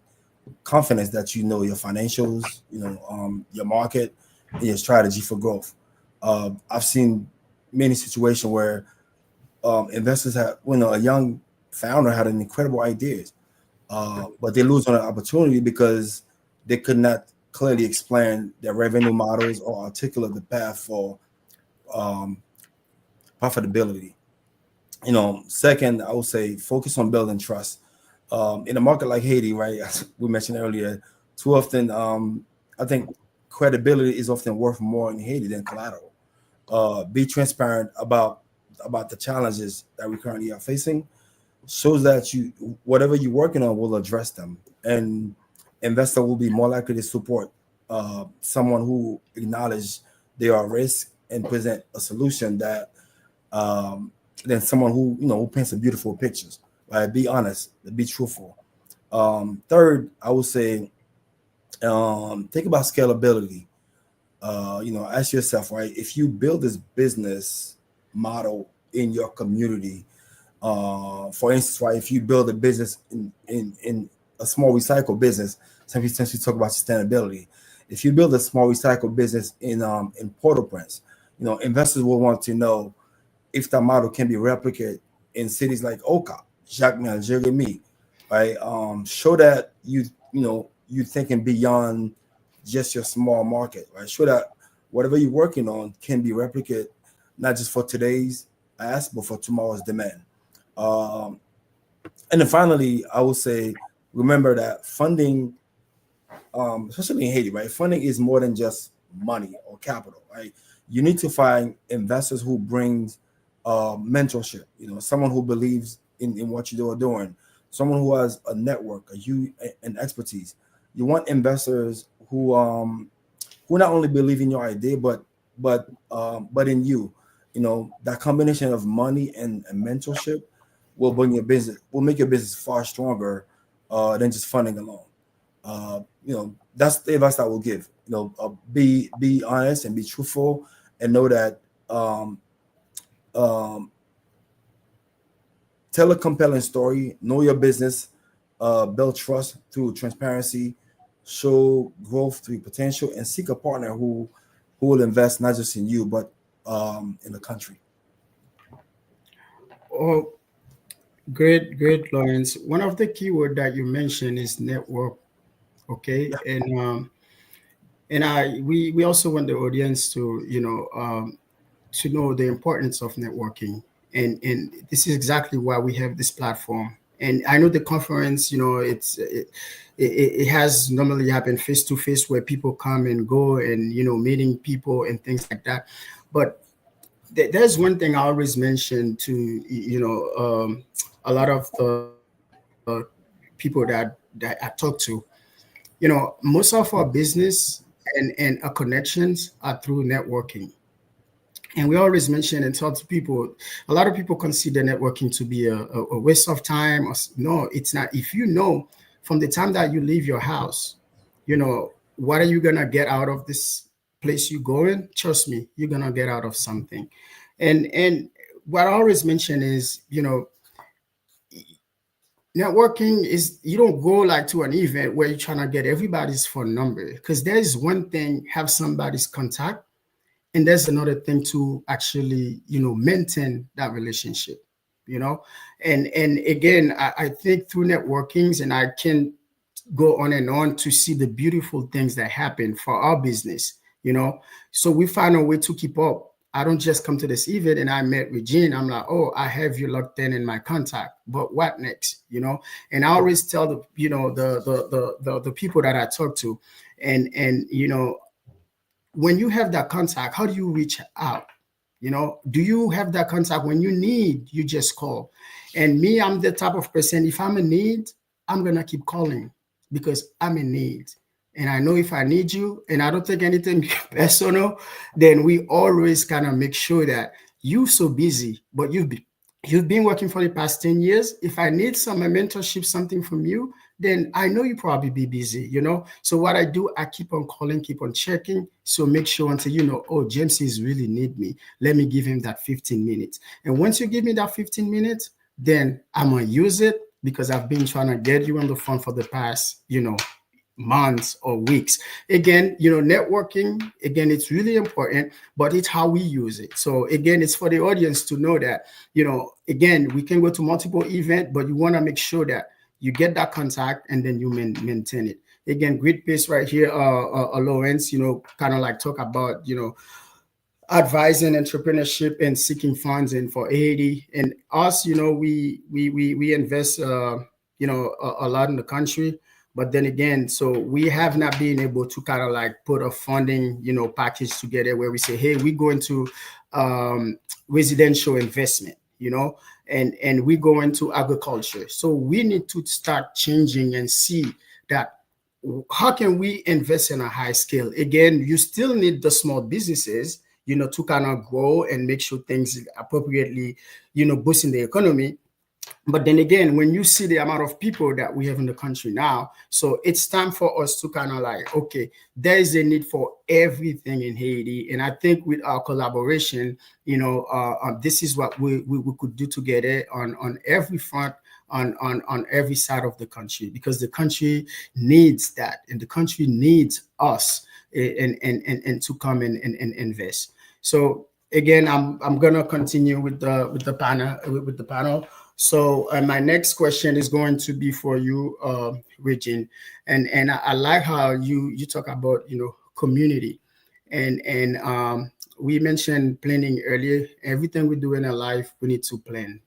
confidence that your financials, your market, and your strategy for growth. I've seen many situations where investors have, a young founder had an incredible ideas, but they lose on an opportunity because they could not clearly explain their revenue models or articulate the path for profitability. Second, I would say focus on building trust. In a market like Haiti, right, as we mentioned earlier, too often, I think credibility is often worth more in Haiti than collateral. Be transparent about the challenges that we currently are facing, shows that you whatever you're working on will address them, and investor will be more likely to support someone who acknowledge there are risks and present a solution that um, than someone who paints a beautiful pictures. Right? Be honest, be truthful. Third, I would say think about scalability. Ask yourself, right? If you build this business model in your community, for instance, right, if you build a business in a small recycle business, since we talk about sustainability, if you build a small recycle business in Port-au-Prince, investors will want to know if that model can be replicated in cities like Oka, Jacmel, Jeremy, right? Show that you thinking beyond just your small market, right? Show that whatever you're working on can be replicated, not just for today's ask, but for tomorrow's demand. Um, and then finally, I would say remember that funding, especially in Haiti, right? Funding is more than just money or capital, right? You need to find investors who brings mentorship. Someone who believes in what you are doing, someone who has a network, an expertise. You want investors who not only believe in your idea, but in you. That combination of money and mentorship will make your business far stronger than just funding alone. That's the advice I will give. Be honest and be truthful, and know that um, tell a compelling story, know your business, build trust through transparency, show growth through potential, and seek a partner who will invest not just in you but in the country. Oh, great, Lawrence. One of the keyword that you mentioned is network. Okay, Yeah. and we also want the audience to to know the importance of networking, and this is exactly why we have this platform. And I know the conference, it has normally happened face to face where people come and go and meeting people and things like that. But there's one thing I always mention to a lot of the people that I talk to. Most of our business and our connections are through networking. And we always mention and talk to people. A lot of people consider networking to be a waste of time. No, it's not. If you know from the time that you leave your house, what are you gonna get out of this place you going? Trust me, you're gonna get out of something. And what I always mention is, networking is, you don't go like to an event where you're trying to get everybody's phone number, because there is one thing have somebody's contact, and there's another thing to actually maintain that relationship. And again, I think through networkings, and I can go on and on to see the beautiful things that happen for our business. So we find a way to keep up. I don't just come to this event and I met with Jean, I'm like, oh, I have you locked in my contact, but what next? And I always tell the people that I talk to, and when you have that contact, how do you reach out? Do you have that contact when you need, you just call? And me, I'm the type of person, if I'm in need, I'm going to keep calling because I'm in need. And I know if I need you and I don't take anything personal, then we always kind of make sure that you're so busy, but you've been working for the past 10 years. If I need some mentorship, something from you, then I know you probably be busy. So what I do, I keep on calling, keep on checking. So make sure until oh, James is really need me. Let me give him that 15 minutes. And once you give me that 15 minutes, then I'm going to use it, because I've been trying to get you on the phone for the past, months or weeks. Again, networking, again, it's really important, but it's how we use it. So again, it's for the audience to know that, again, we can go to multiple events, but you want to make sure that you get that contact and then you maintain it. Again, great piece right here, Lawrence, kind of like talk about, advising entrepreneurship and seeking funds and for Haiti. And us, we invest a lot in the country. But then again, so we have not been able to kind of like put a funding, package together where we say, hey, we're going to residential investment, and we go into agriculture. So we need to start changing and see that how can we invest in a high scale? Again, you still need the small businesses, to kind of grow and make sure things appropriately, boosting the economy. But then again, when you see the amount of people that we have in the country now, so it's time for us to kind of like, okay, there is a need for everything in Haiti. And I think with our collaboration, this is what we could do together on every front, on every side of the country, because the country needs that, and the country needs us and to come and invest. So again, I'm gonna continue with the panel. So my next question is going to be for you, Regine, and I like how you talk about community, and we mentioned planning earlier. Everything we do in our life, we need to plan,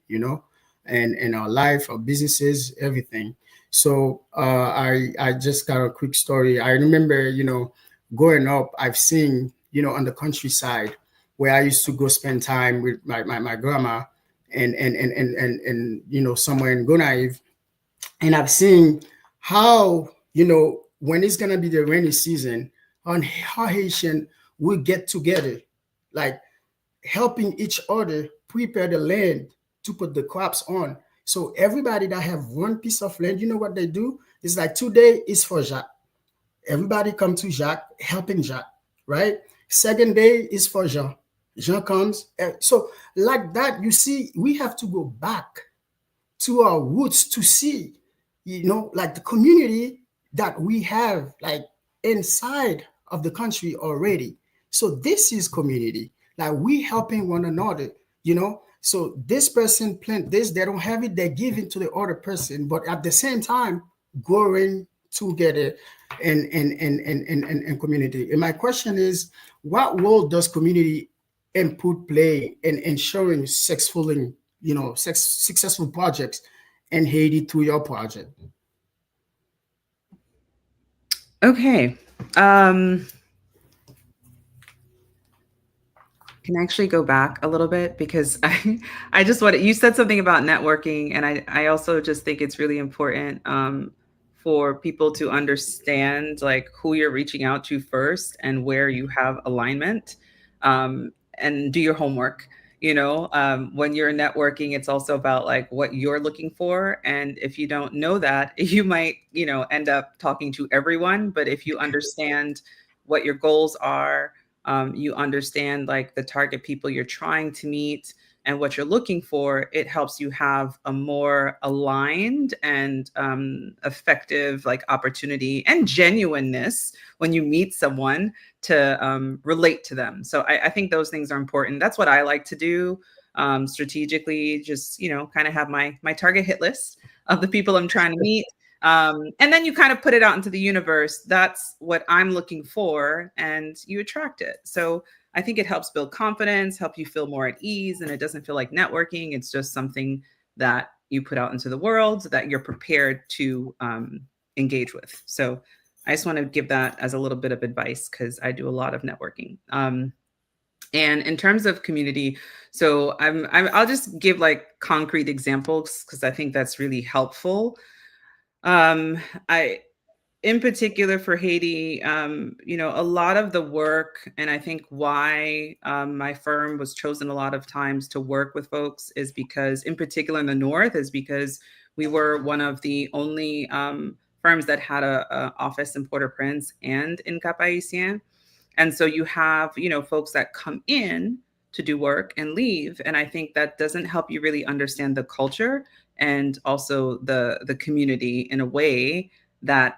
and in our life, our businesses, everything. So I just got a quick story. I remember, growing up, I've seen, on the countryside where I used to go spend time with my grandma and somewhere in Gonaive, and I've seen how when it's gonna be the rainy season, on how Haitian will get together, like helping each other prepare the land to put the crops on. So everybody that have one piece of land, what they do is like today is for Jacques. Everybody come to Jacques, helping Jacques, right? Second day is for Jean. Jean comes. So like that, you see, we have to go back to our roots to see, like the community that we have like inside of the country already. So this is community. Like we helping one another, So this person plant this, they don't have it, they give it to the other person, but at the same time, growing together and community. And my question is, what role does community input play in ensuring successful projects in Haiti through your project? Okay. Can I actually go back a little bit, because I just you said something about networking, and I also just think it's really important for people to understand like who you're reaching out to first and where you have alignment, and do your homework. When you're networking, it's also about like what you're looking for. And if you don't know that, you might, end up talking to everyone. But if you understand what your goals are, you understand like the target people you're trying to meet and what you're looking for, it helps you have a more aligned and effective like opportunity and genuineness when you meet someone to relate to them. So I think those things are important. That's what I like to do strategically, just, kind of have my target hit list of the people I'm trying to meet. And then you kind of put it out into the universe. That's what I'm looking for, and you attract it. So I think it helps build confidence, help you feel more at ease, and it doesn't feel like networking. It's just something that you put out into the world that you're prepared to engage with. So I just want to give that as a little bit of advice, because I do a lot of networking. And in terms of community, so I'll just give like concrete examples, because I think that's really helpful. In particular for Haiti, a lot of the work, and I think why my firm was chosen a lot of times to work with folks is because, in particular in the North, is because we were one of the only firms that had a office in Port-au-Prince and in Cap-Haïtien. And so you have, folks that come in to do work and leave. And I think that doesn't help you really understand the culture and also the community in a way that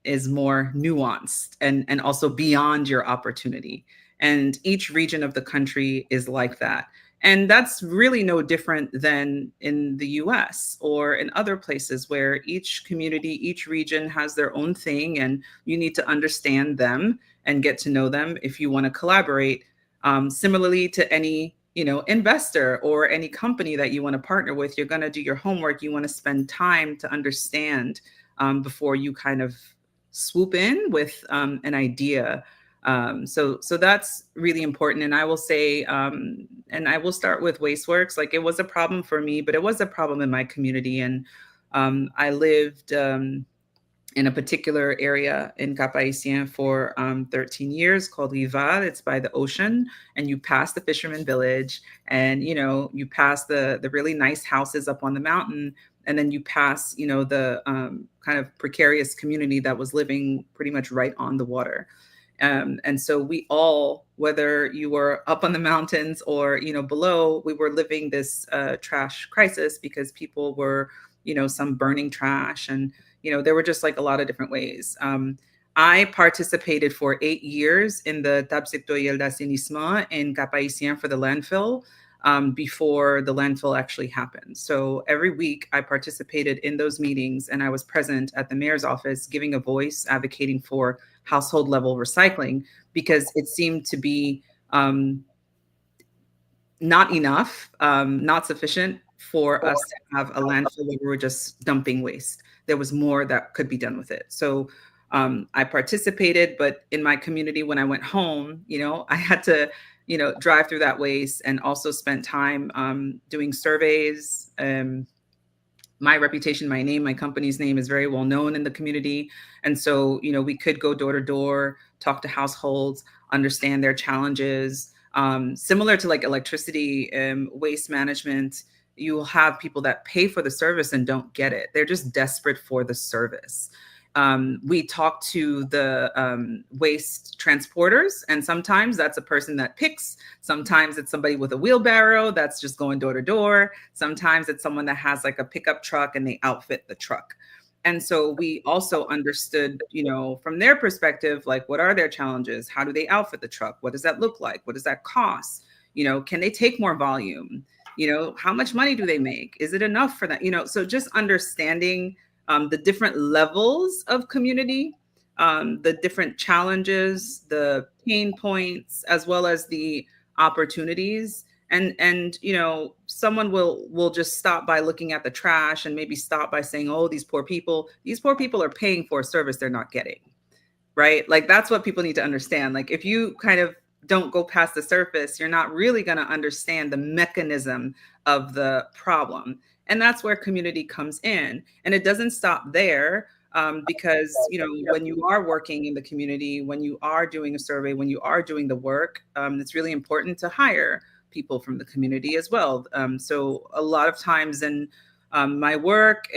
is more nuanced and also beyond your opportunity. And each region of the country is like that. And that's really no different than in the US or in other places where each community, each region has their own thing, and you need to understand them and get to know them if you want to collaborate. Similarly to any investor or any company that you want to partner with, you're going to do your homework. You want to spend time to understand before you kind of swoop in with an idea. So that's really important. And I will say, and I will start with Wasteworks. Like, it was a problem for me, but it was a problem in my community. And I lived in a particular area in Cap-Haïtien for 13 years called Rival. It's by the ocean, and you pass the fisherman village, and you pass the really nice houses up on the mountain, and then you pass the kind of precarious community that was living pretty much right on the water. And so we all, whether you were up on the mountains or below, we were living this trash crisis, because people were some burning trash, and there were just like a lot of different ways. I participated for 8 years in the Table Sectorielle d'Assainissement in Cap-Haïtien for the landfill before the landfill actually happened. So every week I participated in those meetings, and I was present at the mayor's office giving a voice, advocating for household level recycling, because it seemed to be not enough, not sufficient for us to have a landfill where we were just dumping waste. There was more that could be done with it. So I participated, but in my community, when I went home, I had to, drive through that waste, and also spent time doing surveys. My reputation, my name, my company's name is very well known in the community. And so, we could go door to door, talk to households, understand their challenges. Similar to like electricity, waste management, you will have people that pay for the service and don't get it. They're just desperate for the service. We talk to the waste transporters, and sometimes that's a person that picks. Sometimes it's somebody with a wheelbarrow that's just going door to door. Sometimes it's someone that has like a pickup truck and they outfit the truck. And so we also understood, from their perspective, like, what are their challenges? How do they outfit the truck? What does that look like? What does that cost? Can they take more volume? How much money do they make? Is it enough for that? So just understanding the different levels of community, the different challenges, the pain points, as well as the opportunities. And someone will just stop by looking at the trash and maybe stop by saying, oh, these poor people are paying for a service they're not getting, right? Like, that's what people need to understand. Like, if you kind of don't go past the surface, you're not really going to understand the mechanism of the problem. And that's where community comes in. And it doesn't stop there, because, when you are working in the community, when you are doing a survey, when you are doing the work, it's really important to hire people from the community as well. So a lot of times in my work,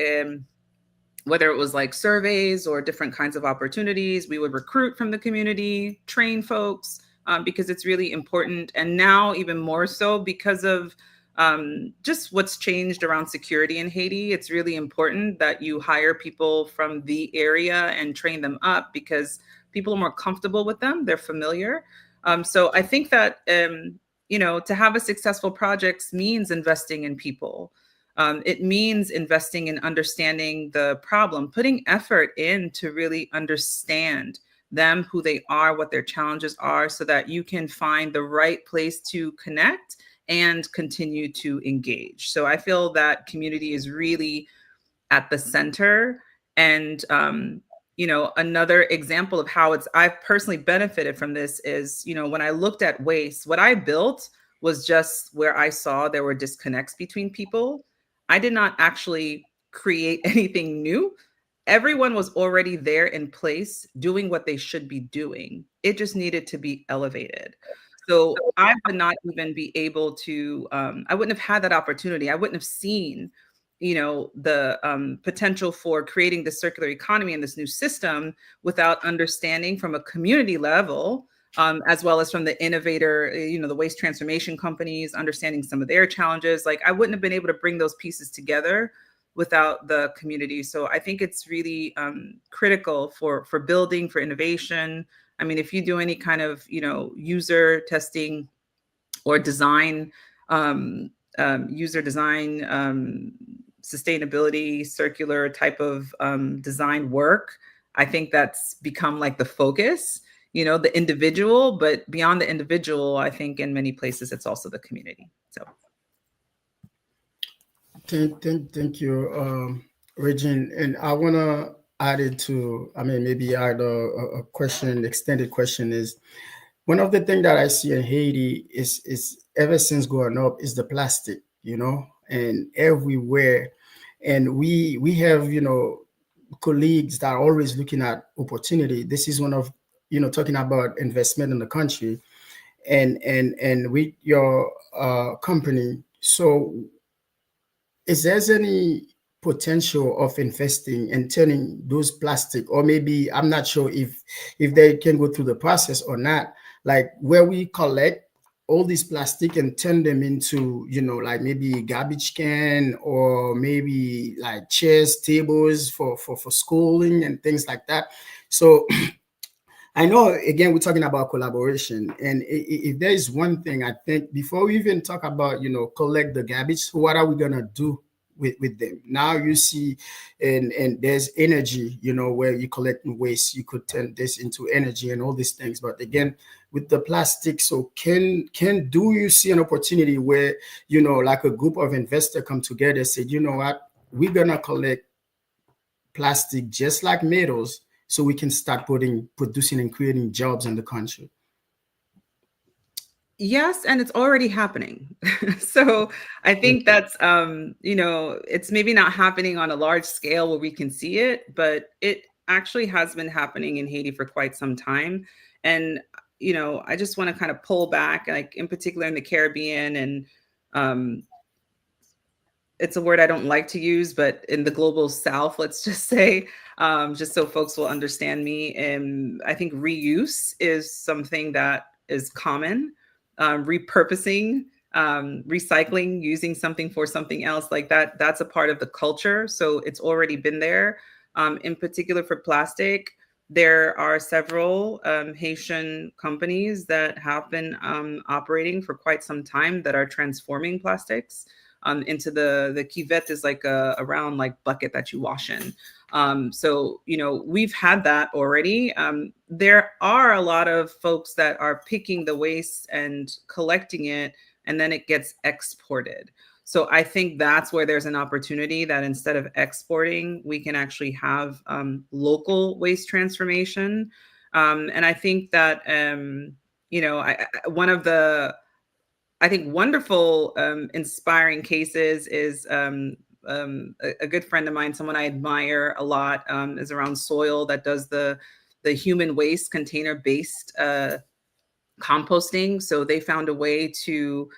whether it was like surveys or different kinds of opportunities, we would recruit from the community, train folks, because it's really important. And now even more so because of just what's changed around security in Haiti, it's really important that you hire people from the area and train them up, because people are more comfortable with them. They're familiar. So I think that, to have a successful project means investing in people. It means investing in understanding the problem, putting effort in to really understand them, who they are, what their challenges are, so that you can find the right place to connect and continue to engage. So I feel that community is really at the center. And, another example of how I've personally benefited from this is, when I looked at waste, what I built was just where I saw there were disconnects between people. I did not actually create anything new. Everyone was already there in place doing what they should be doing. It just needed to be elevated. So I would not even be able to, I wouldn't have had that opportunity. I wouldn't have seen, the potential for creating the circular economy and this new system without understanding from a community level, as well as from the innovator, the waste transformation companies, understanding some of their challenges. Like, I wouldn't have been able to bring those pieces together without the community. So I think it's really critical for building, for innovation. I mean, if you do any kind of, user testing or design, user design, sustainability, circular type of design work, I think that's become like the focus. the individual, but beyond the individual, I think in many places it's also the community. So Thank you, Regine. And I want to add it to, maybe add a question, extended question is, one of the things that I see in Haiti is ever since growing up is the plastic, and everywhere. And we have, colleagues that are always looking at opportunity. This is one of, talking about investment in the country and with your company. So is there any potential of investing and turning those plastic, or maybe I'm not sure if they can go through the process or not, like where we collect all these plastic and turn them into, like maybe garbage can, or maybe like chairs, tables for schooling and things like that. So I know, again, we're talking about collaboration. And if there is one thing, I think before we even talk about, collect the garbage, what are we going to do with them? Now you see, and there's energy, where you collect waste, you could turn this into energy and all these things. But again, with the plastic, so do you see an opportunity where, like a group of investors come together, say, you know what, we're going to collect plastic just like metals, so we can start producing and creating jobs in the country? yes, and it's already happening. So I think that's, it's maybe not happening on a large scale where we can see it, but it actually has been happening in Haiti for quite some time. And, I just want to kind of pull back, like in particular in the Caribbean, and it's a word I don't like to use, but in the global South, let's just say, just so folks will understand me. And I think reuse is something that is common. Repurposing, recycling, using something for something else like that, that's a part of the culture. So it's already been there. In particular for plastic, there are several Haitian companies that have been operating for quite some time that are transforming plastics into the cuvette is like a round like bucket that you wash in. So, we've had that already. There are a lot of folks that are picking the waste and collecting it, and then it gets exported. So I think that's where there's an opportunity that instead of exporting, we can actually have local waste transformation. And I think that, one of the, I think, wonderful, inspiring cases is a good friend of mine, someone I admire a lot, is around soil, that does the human waste container-based composting. So they found a way to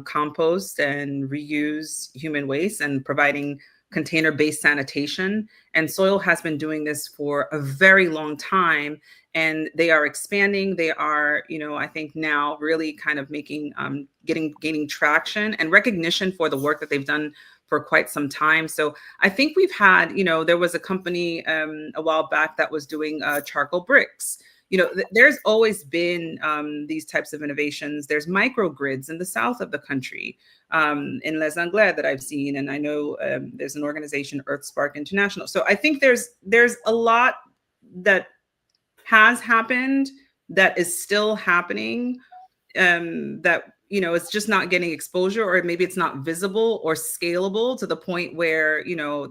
compost and reuse human waste and providing container-based sanitation. And Soil has been doing this for a very long time, and they are expanding. They are, I think now really kind of making, gaining traction and recognition for the work that they've done for quite some time. So I think we've had, there was a company a while back that was doing charcoal bricks. There's always been these types of innovations. There's microgrids in the south of the country, in Les Anglais, that I've seen, and I know there's an organization, EarthSpark International. So I think there's a lot that has happened, that is still happening, that it's just not getting exposure, or maybe it's not visible or scalable to the point where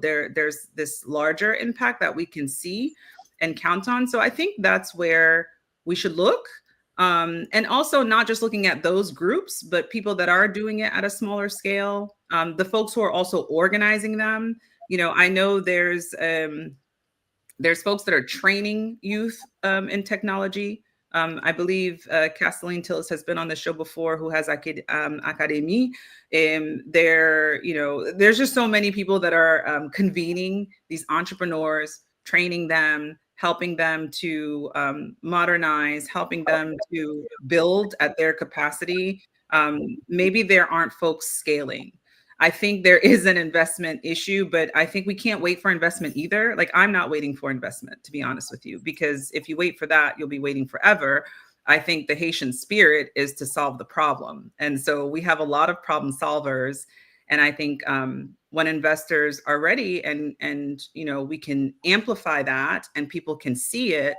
there's this larger impact that we can see and count on. So I think that's where we should look. And also not just looking at those groups, but people that are doing it at a smaller scale, the folks who are also organizing them. I know there's folks that are training youth in technology. I believe Castelline Tillis has been on the show before, who has Academy. There's just so many people that are convening these entrepreneurs, training them, helping them to modernize, helping them to build at their capacity. Maybe there aren't folks scaling. I think there is an investment issue, but I think we can't wait for investment either. Like, I'm not waiting for investment, to be honest with you, because if you wait for that, you'll be waiting forever. I think the Haitian spirit is to solve the problem. And so we have a lot of problem solvers. And I think when investors are ready and we can amplify that and people can see it,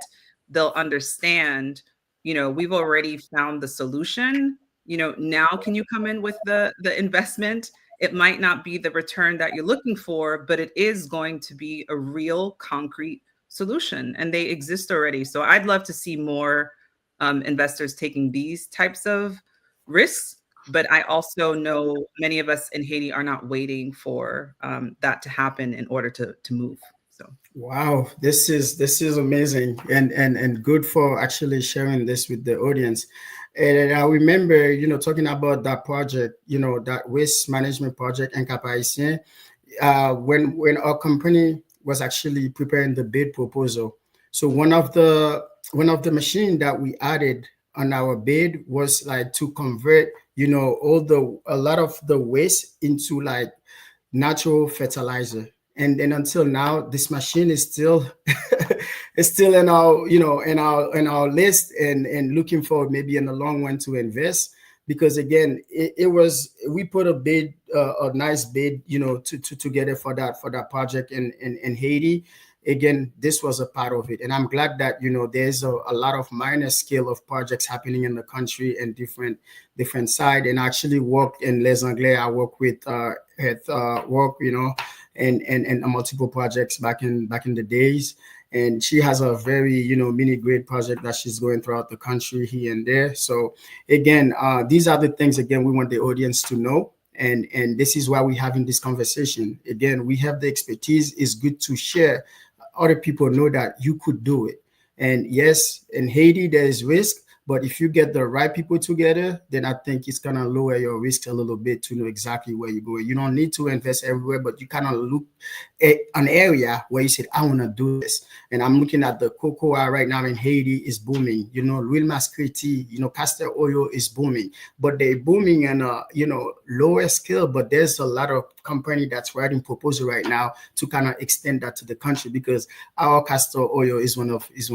they'll understand, we've already found the solution. Now can you come in with the investment? It might not be the return that you're looking for, but it is going to be a real concrete solution, and they exist already. So I'd love to see more investors taking these types of risks. But I also know many of us in Haiti are not waiting for that to happen in order to move. So Wow, this is amazing, and good for actually sharing this with the audience. And I remember, talking about that project, that waste management project in Cap Haitien, when our company was actually preparing the bid proposal. So one of the machine that we added on our bid was like to convert, a lot of the waste into like natural fertilizer. And until now, this machine is still is still in our in our list, and looking forward maybe in the long run to invest, because again it was, we put a bid, a nice bid, to together for that project in Haiti. Again, this was a part of it, and I'm glad that there's a lot of minor scale of projects happening in the country and different side. And I actually worked in Les Anglais. I work with work, and multiple projects back in the days. And she has a very mini great project that she's going throughout the country here and there. So again, these are the things again we want the audience to know. And this is why we're having this conversation. Again, we have the expertise. It's good to share. Other people know that you could do it. And yes, in Haiti there is risk, but if you get the right people together, then I think it's gonna lower your risk a little bit to know exactly where you're going. You don't need to invest everywhere, but you kind of look at an area where you said, I want to do this. And I'm looking at the cocoa right now in Haiti is booming. Real masquerade, castor oil is booming, but they're booming on a lower scale. But there's a lot of company that's writing proposal right now to kind of extend that to the country, because our castor oil is one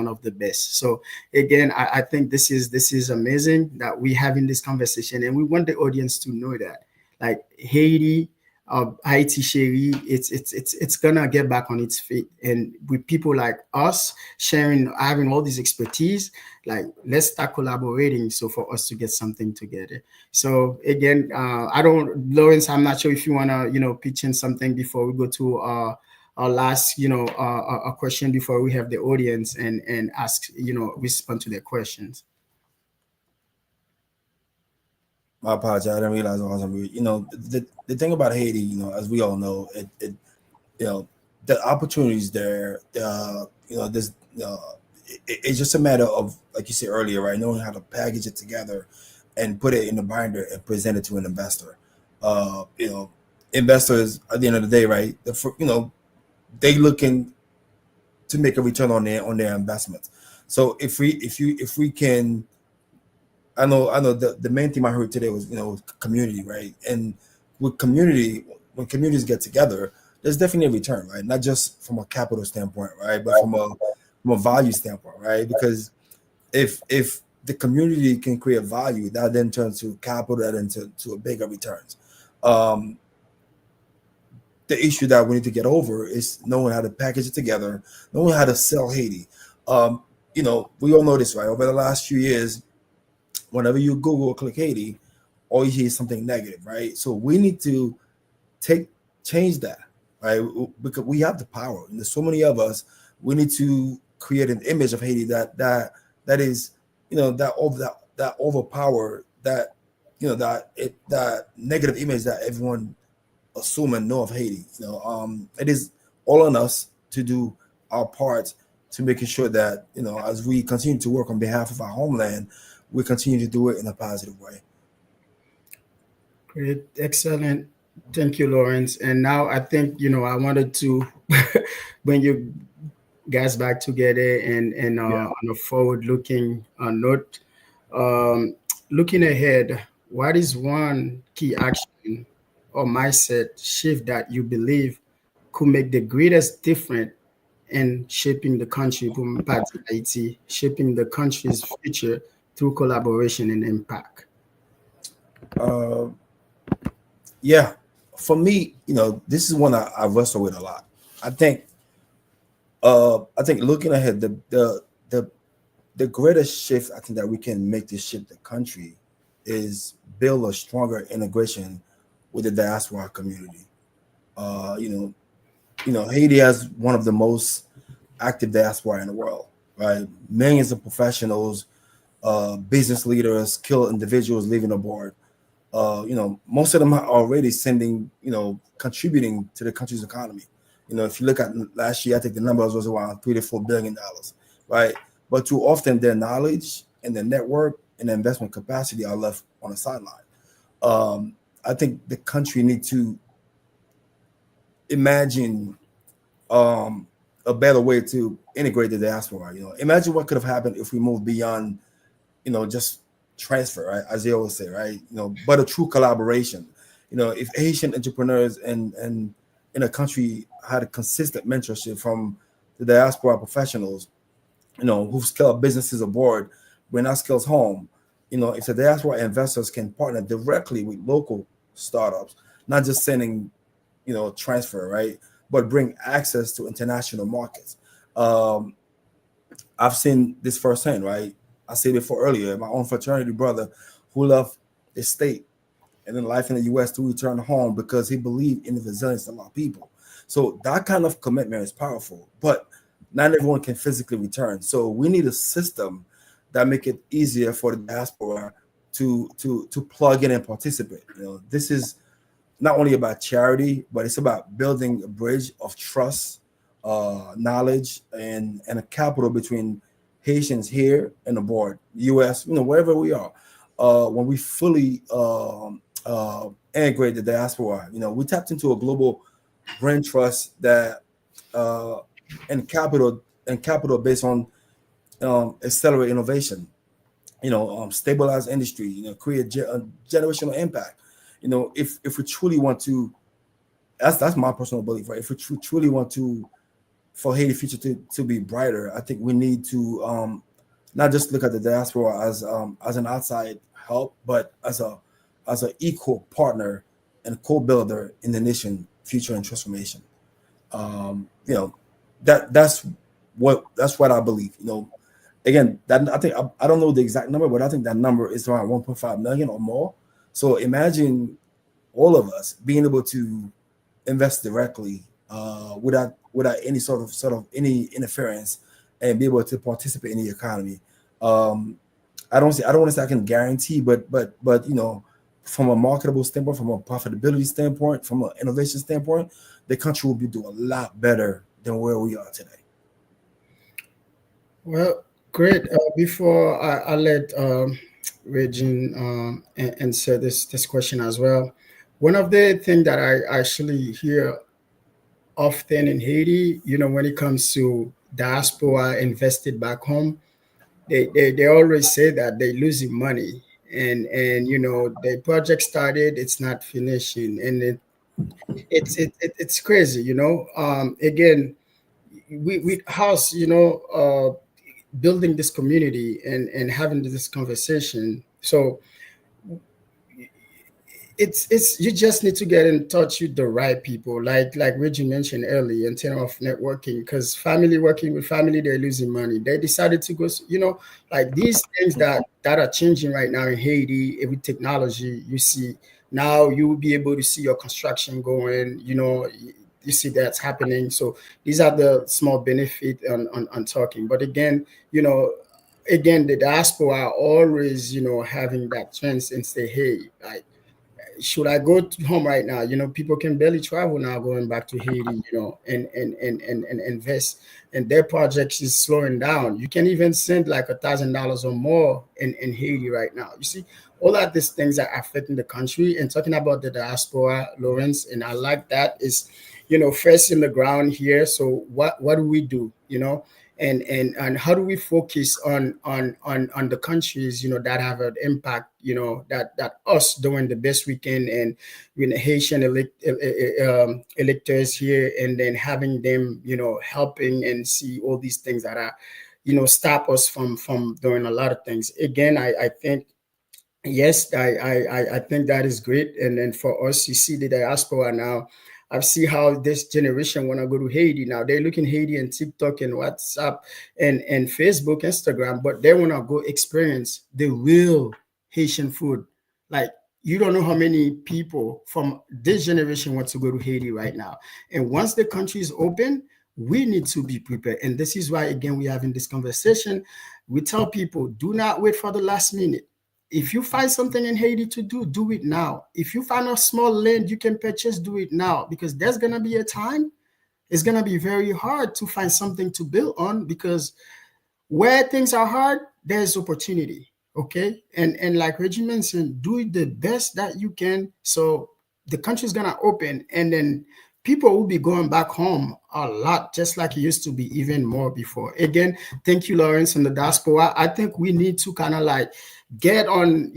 of the best. So again, I think this is amazing that we're having this conversation, and we want the audience to know that, like, Haiti Sherry, it's gonna get back on its feet, and with people like us having all this expertise, like, let's start collaborating so for us to get something together. So again, Lawrence, I'm not sure if you wanna pitch in something before we go to our last a question before we have the audience and ask respond to their questions. My apologies. I didn't realize I was on mute. The thing about Haiti, as we all know, the opportunities there. This, it's just a matter of, like you said earlier, right? Knowing how to package it together and put it in a binder and present it to an investor. Investors at the end of the day, right? They looking to make a return on their investments. So if we can. I know the main theme I heard today was community, right? And with community, when communities get together, there's definitely a return, right? Not just from a capital standpoint, right, but from a value standpoint, right? Because if the community can create value, that then turns to capital, that into a bigger returns. The issue that we need to get over is knowing how to package it together, knowing how to sell Haiti. We all know this, right? Over the last few years, whenever you Google or click Haiti, all you hear is something negative, right? So we need to change that, right? Because we have the power, and there's so many of us. We need to create an image of Haiti that is, that overpower that that negative image that everyone assume and know of Haiti. It is all on us to do our part to making sure that as we continue to work on behalf of our homeland, we continue to do it in a positive way. Great, excellent. Thank you, Lawrence. And now I think I wanted to bring you guys back together and on a forward-looking note. Looking ahead, what is one key action or mindset shift that you believe could make the greatest difference in shaping the country, from Haiti, shaping the country's future through collaboration and impact? Uh, yeah, for me, this is one I wrestle with a lot. I think looking ahead, the greatest shift I think that we can make to shift the country is build a stronger integration with the diaspora community. Uh, you know, Haiti has one of the most active diaspora in the world, right? Millions of professionals, business leaders, skilled individuals living abroad. Most of them are already sending, contributing to the country's economy. If you look at last year, I think the number was around $3 to $4 billion, right? But too often their knowledge and their network and their investment capacity are left on the sideline. I think the country need to imagine a better way to integrate the diaspora. Imagine what could have happened if we moved beyond, just transfer, right? As they always say, right? But a true collaboration. If Haitian entrepreneurs and in a country had a consistent mentorship from the diaspora professionals, who scale businesses abroad, bring our skills home. If the diaspora investors can partner directly with local startups, not just sending, transfer, right, but bring access to international markets. Um, I've seen this firsthand, right? I said before earlier, my own fraternity brother who left his state and then life in the U.S. to return home because he believed in the resilience of our people. So that kind of commitment is powerful, but not everyone can physically return. So we need a system that make it easier for the diaspora to plug in and participate. This is not only about charity, but it's about building a bridge of trust, knowledge, and a capital between Haitians here and abroad, U.S., wherever we are. When we fully integrate the diaspora, we tapped into a global brain trust that uh, and capital based on accelerate innovation, stabilize industry, create generational impact. If we truly want to, that's my personal belief, right? If we truly want to for Haiti future to be brighter, I think we need to not just look at the diaspora as an outside help, but as an equal partner and co-builder in the nation future and transformation. Um, you know that's what I believe. Again, that I think I don't know the exact number, but I think that number is around 1.5 million or more. So imagine all of us being able to invest directly without any sort of any interference and be able to participate in the economy. Um, I don't want to say I can guarantee, but from a marketable standpoint, from a profitability standpoint, from an innovation standpoint, the country will be doing a lot better than where we are today. Well, great. Before I let Regine answer this question as well, one of the things that I actually hear often in Haiti, when it comes to diaspora invested back home, they always say that they're losing money, and the project started, it's not finishing, and it's crazy. Again, we house, building this community and having this conversation. So it's you just need to get in touch with the right people, like Reggie mentioned earlier, in terms of networking, because family, working with family, they're losing money. They decided to go, like these things that are changing right now in Haiti with technology. You see, now you will be able to see your construction going, you see that's happening. So these are the small benefit on talking. But again, the diaspora are always, having that chance and say, hey, like, should I go to home right now? People can barely travel now going back to Haiti, and invest. And their projects is slowing down. You can even send like $1,000 or more in Haiti right now. You see, all of these things are affecting the country. And talking about the diaspora, Lawrence, and I like that is, first in the ground here. So what do we do? And how do we focus on the countries that have an impact, that us doing the best we can, and Haitian electors here, and then having them helping and see all these things that are stop us from doing a lot of things. Again, I think, yes, I think that is great. And then for us, you see the diaspora now I see how this generation want to go to Haiti now. They're looking Haiti and TikTok and WhatsApp and Facebook, Instagram, but they want to go experience the real Haitian food. Like, you don't know how many people from this generation want to go to Haiti right now. And once the country is open, we need to be prepared. And this is why, again, we're having this conversation. We tell people, do not wait for the last minute. If you find something in Haiti to do it now. If you find a small land you can purchase, do it now, because there's going to be a time it's going to be very hard to find something to build on, because where things are hard, there's opportunity. Okay. And like Reggie mentioned, do it the best that you can. So the country's going to open, and then people will be going back home a lot, just like it used to be, even more before. Again, thank you, Lawrence, and the diaspora. I think we need to kind of like get on,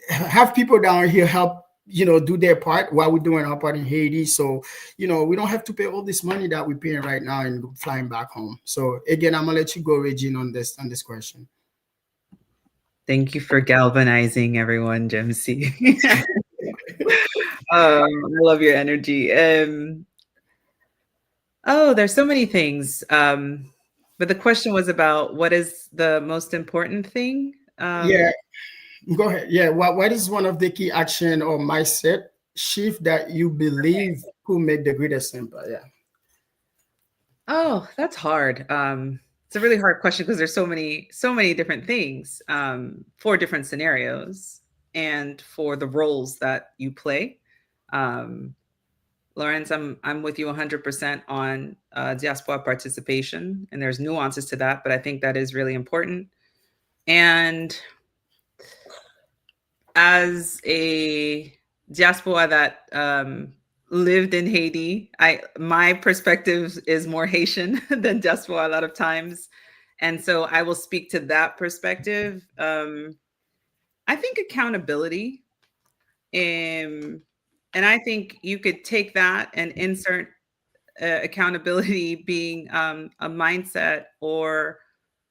have people down here help, do their part while we're doing our part in Haiti. So, we don't have to pay all this money that we're paying right now and flying back home. So again, I'm gonna let you go, Regine, on this question. Thank you for galvanizing everyone, Jemsy. I love your energy. There's so many things. But the question was about what is the most important thing? Yeah, go ahead. Yeah, what is one of the key action or mindset shift that you believe could make the greatest impact? Yeah. Oh, that's hard. It's a really hard question because there's so many different things for different scenarios and for the roles that you play. Lawrence, I'm with you 100% on diaspora participation, and there's nuances to that, but I think that is really important. And as a diaspora that lived in Haiti, my perspective is more Haitian than diaspora a lot of times, and so I will speak to that perspective. I think accountability. And I think you could take that and insert accountability being a mindset or,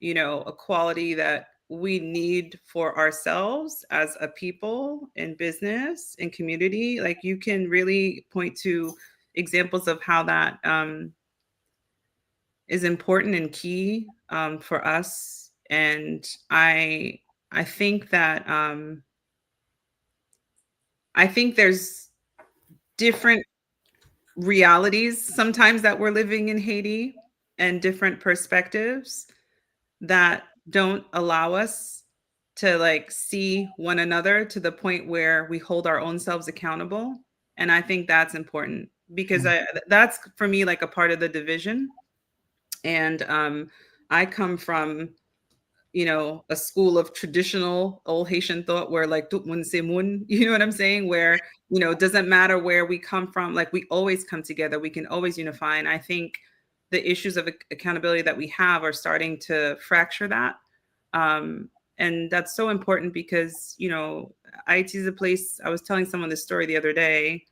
a quality that we need for ourselves as a people in business and community. Like, you can really point to examples of how that is important and key for us. And I think that I think there's different realities sometimes that we're living in Haiti, and different perspectives that don't allow us to like see one another to the point where we hold our own selves accountable. And I think that's important because that's for me like a part of the division. And I come from a school of traditional old Haitian thought where like, tout moun c'est moun, you know what I'm saying? Where, it doesn't matter where we come from, like we always come together, we can always unify. And I think the issues of accountability that we have are starting to fracture that. And that's so important because, Haiti is a place, I was telling someone this story the other day.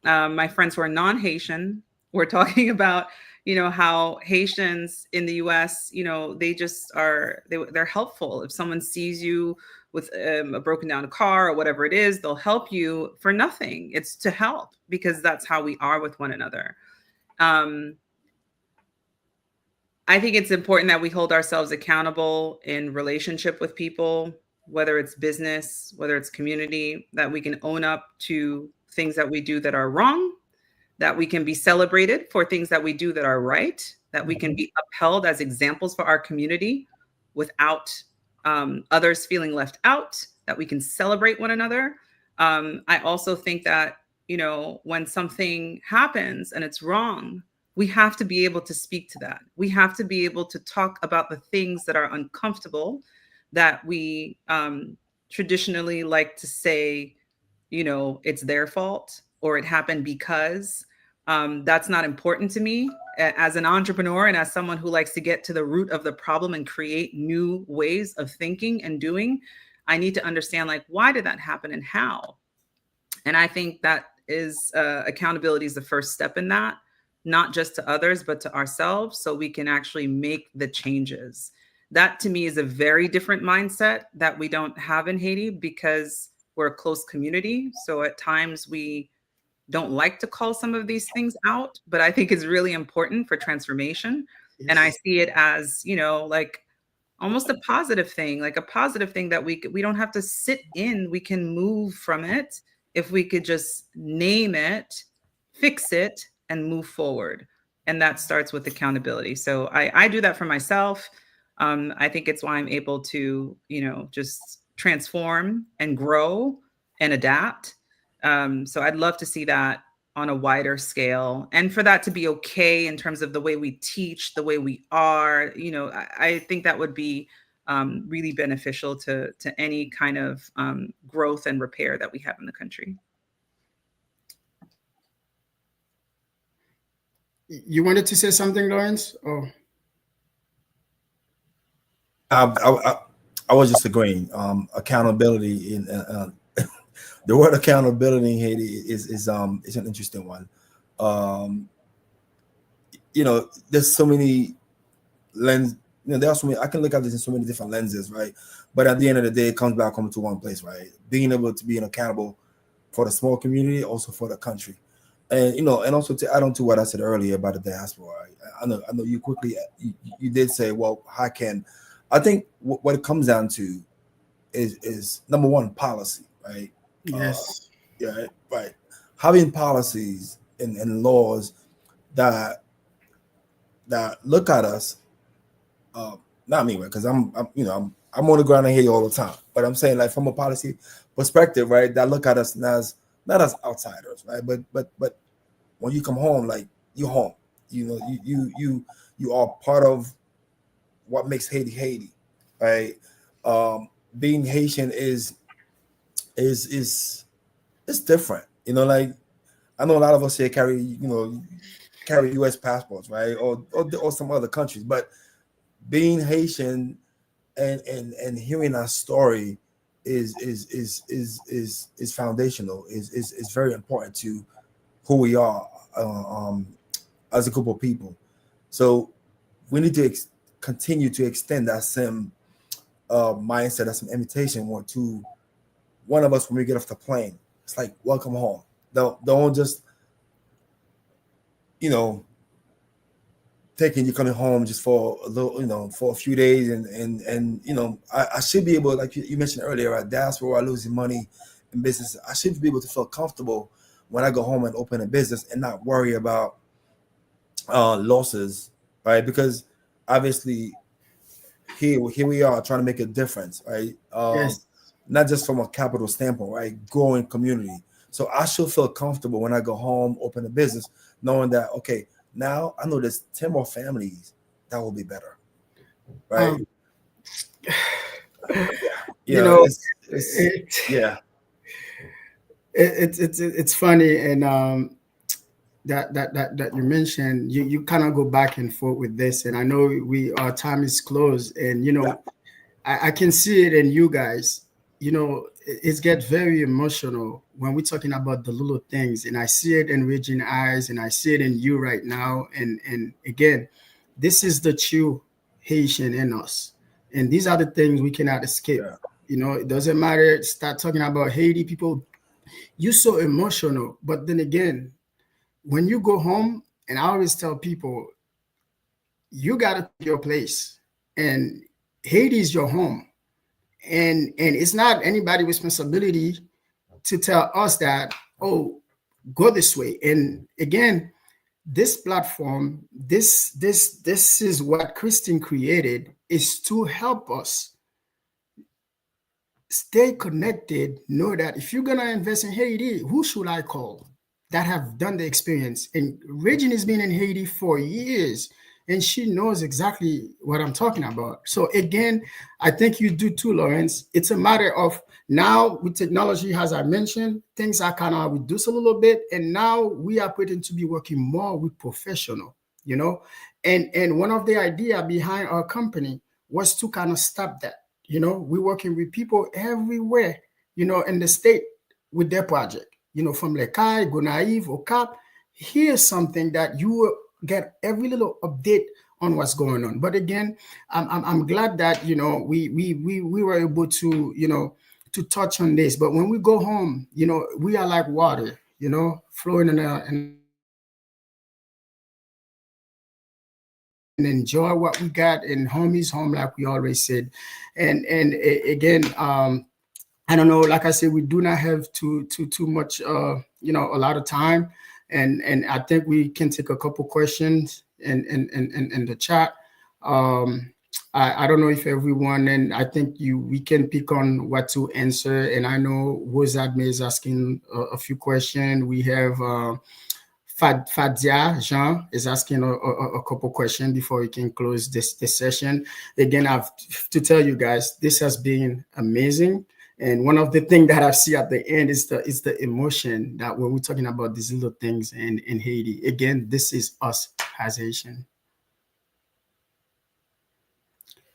My friends who are non-Haitian were talking about how Haitians in the US, they just they're helpful. If someone sees you with a broken down car or whatever it is, they'll help you for nothing. It's to help because that's how we are with one another. I think it's important that we hold ourselves accountable in relationship with people, whether it's business, whether it's community, that we can own up to things that we do that are wrong, that we can be celebrated for things that we do that are right, that we can be upheld as examples for our community without others feeling left out, that we can celebrate one another. I also think that, when something happens and it's wrong, we have to be able to speak to that. We have to be able to talk about the things that are uncomfortable, that we traditionally like to say, it's their fault or it happened because. That's not important to me as an entrepreneur and as someone who likes to get to the root of the problem and create new ways of thinking and doing. I need to understand, like, why did that happen and how? And I think that is accountability is the first step in that, not just to others, but to ourselves, so we can actually make the changes. That to me is a very different mindset that we don't have in Haiti because we're a close community. So at times we don't like to call some of these things out, but I think it's really important for transformation. And I Yes. see it as, like almost a positive thing, like a positive thing that we don't have to sit in, we can move from it if we could just name it, fix it, and move forward. And that starts with accountability. So I do that for myself. I think it's why I'm able to, just transform and grow and adapt. So I'd love to see that on a wider scale, and for that to be okay in terms of the way we teach, the way we are. I think that would be really beneficial to any kind of growth and repair that we have in the country. You wanted to say something, Lawrence? Oh, I was just agreeing. Accountability in the word accountability in Haiti is an interesting one. There's so many lens. There are so many. I can look at this in so many different lenses, right? But at the end of the day, it comes back home to one place, right? Being able to be accountable for the small community, also for the country, and also to add on to what I said earlier about the diaspora. I know you quickly you did say, well, how can I think what it comes down to is number one, policy, right? yes. Yeah, right. Having policies and laws that look at us, not me, right? Because I'm on the ground in Haiti all the time, but I'm saying like from a policy perspective, right? That look at us as not as outsiders, right? But when you come home, like you're home. You are part of what makes Haiti Haiti, right? Being Haitian is it's different. Like I know a lot of us here carry U.S. passports, right, or some other countries, but being Haitian and hearing our story is foundational. Is very important to who we are as a group of people. So we need to continue to extend that same mindset, that same invitation to one of us when we get off the plane. It's like welcome home. Don't just taking you coming home just for a little, for a few days, and I should be able, like you mentioned earlier, at diaspora, losing money in business. I should be able to feel comfortable when I go home and open a business and not worry about losses, right? Because obviously here we are trying to make a difference, right? Yes. Not just from a capital standpoint, right? Growing community. So I should feel comfortable when I go home, open a business, knowing that, okay, now I know there's 10 more families that will be better, right? Yeah. It's funny, and that you mentioned, you kind of go back and forth with this, and I know our time is close, and I can see it in you guys. It gets very emotional when we're talking about the little things, and I see it in Regina's eyes, and I see it in you right now. And again, this is the true Haitian in us, and these are the things we cannot escape. Yeah. It doesn't matter. Start talking about Haiti, people. You're so emotional, but then again, when you go home, and I always tell people, you gotta take your place, and Haiti is your home. And it's not anybody's responsibility to tell us that, oh, go this way. And again, this platform, this is what Christine created, is to help us stay connected. Know that if you're gonna invest in Haiti, who should I call that have done the experience? And Regina has been in Haiti for years, and she knows exactly what I'm talking about. So again, I think you do too, Lawrence. It's a matter of now with technology, as I mentioned, things are kind of reduced a little bit, and now we are putting to be working more with professional, and one of the idea behind our company was to kind of stop that. We're working with people everywhere, in the state with their project, from Lekai, Gonaive, Okap. Here's something that you will get every little update on what's going on. But again, I'm glad that we were able to to touch on this. But when we go home, we are like water. flowing and enjoy what we got. And home is home, like we always said. Again, I don't know. Like I said, we do not have too much, a lot of time, and I think we can take a couple questions in the chat. I don't know if everyone, and I think we can pick on what to answer. And I know Wozadme is asking a few questions. We have Fadia Jean is asking a couple questions before we can close this session. Again, I have to tell you guys, this has been amazing. And one of the things that I see at the end is the emotion that when we're talking about these little things in Haiti. Again, this is us as Haitian.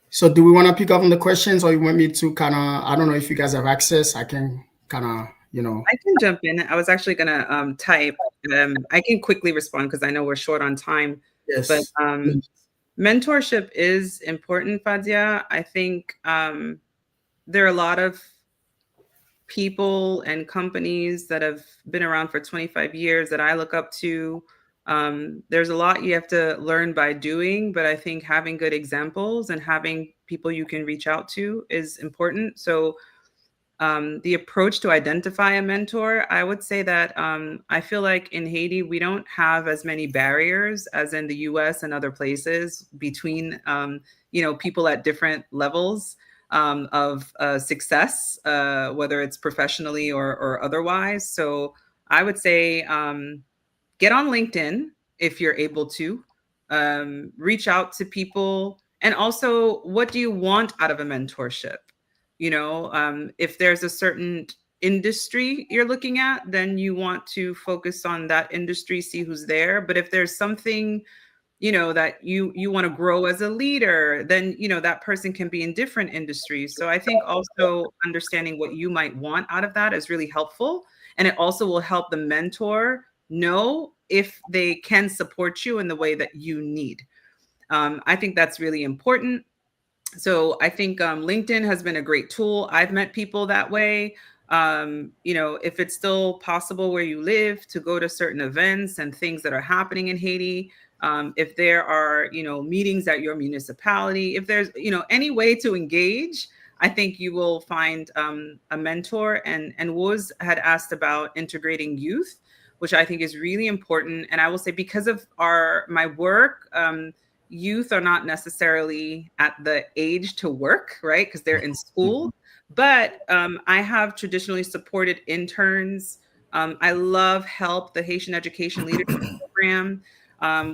So do we want to pick up on the questions, or you want me to kind of, I don't know if you guys have access, I can kind of, I can jump in. I was actually going to type. I can quickly respond because I know we're short on time. Yes. But mentorship is important, Fadia. I think there are a lot of people and companies that have been around for 25 years that I look up to. There's a lot you have to learn by doing, but I think having good examples and having people you can reach out to is important. So the approach to identify a mentor, I would say that I feel like in Haiti, we don't have as many barriers as in the US and other places between, people at different levels of success, whether it's professionally or otherwise. So I would say get on LinkedIn if you're able to. Reach out to people. And also, what do you want out of a mentorship? If there's a certain industry you're looking at, then you want to focus on that industry, see who's there. But if there's something that you want to grow as a leader, then that person can be in different industries. So I think also understanding what you might want out of that is really helpful, and it also will help the mentor know if they can support you in the way that you need. I think that's really important. So I think LinkedIn has been a great tool. I've met people that way. If it's still possible where you live to go to certain events and things that are happening in Haiti, if there are, meetings at your municipality, if there's, any way to engage, I think you will find a mentor. And Woz had asked about integrating youth, which I think is really important. And I will say, because of my work, youth are not necessarily at the age to work, right? Because they're in school. But I have traditionally supported interns. I love HELP, the Haitian Education Leadership Program.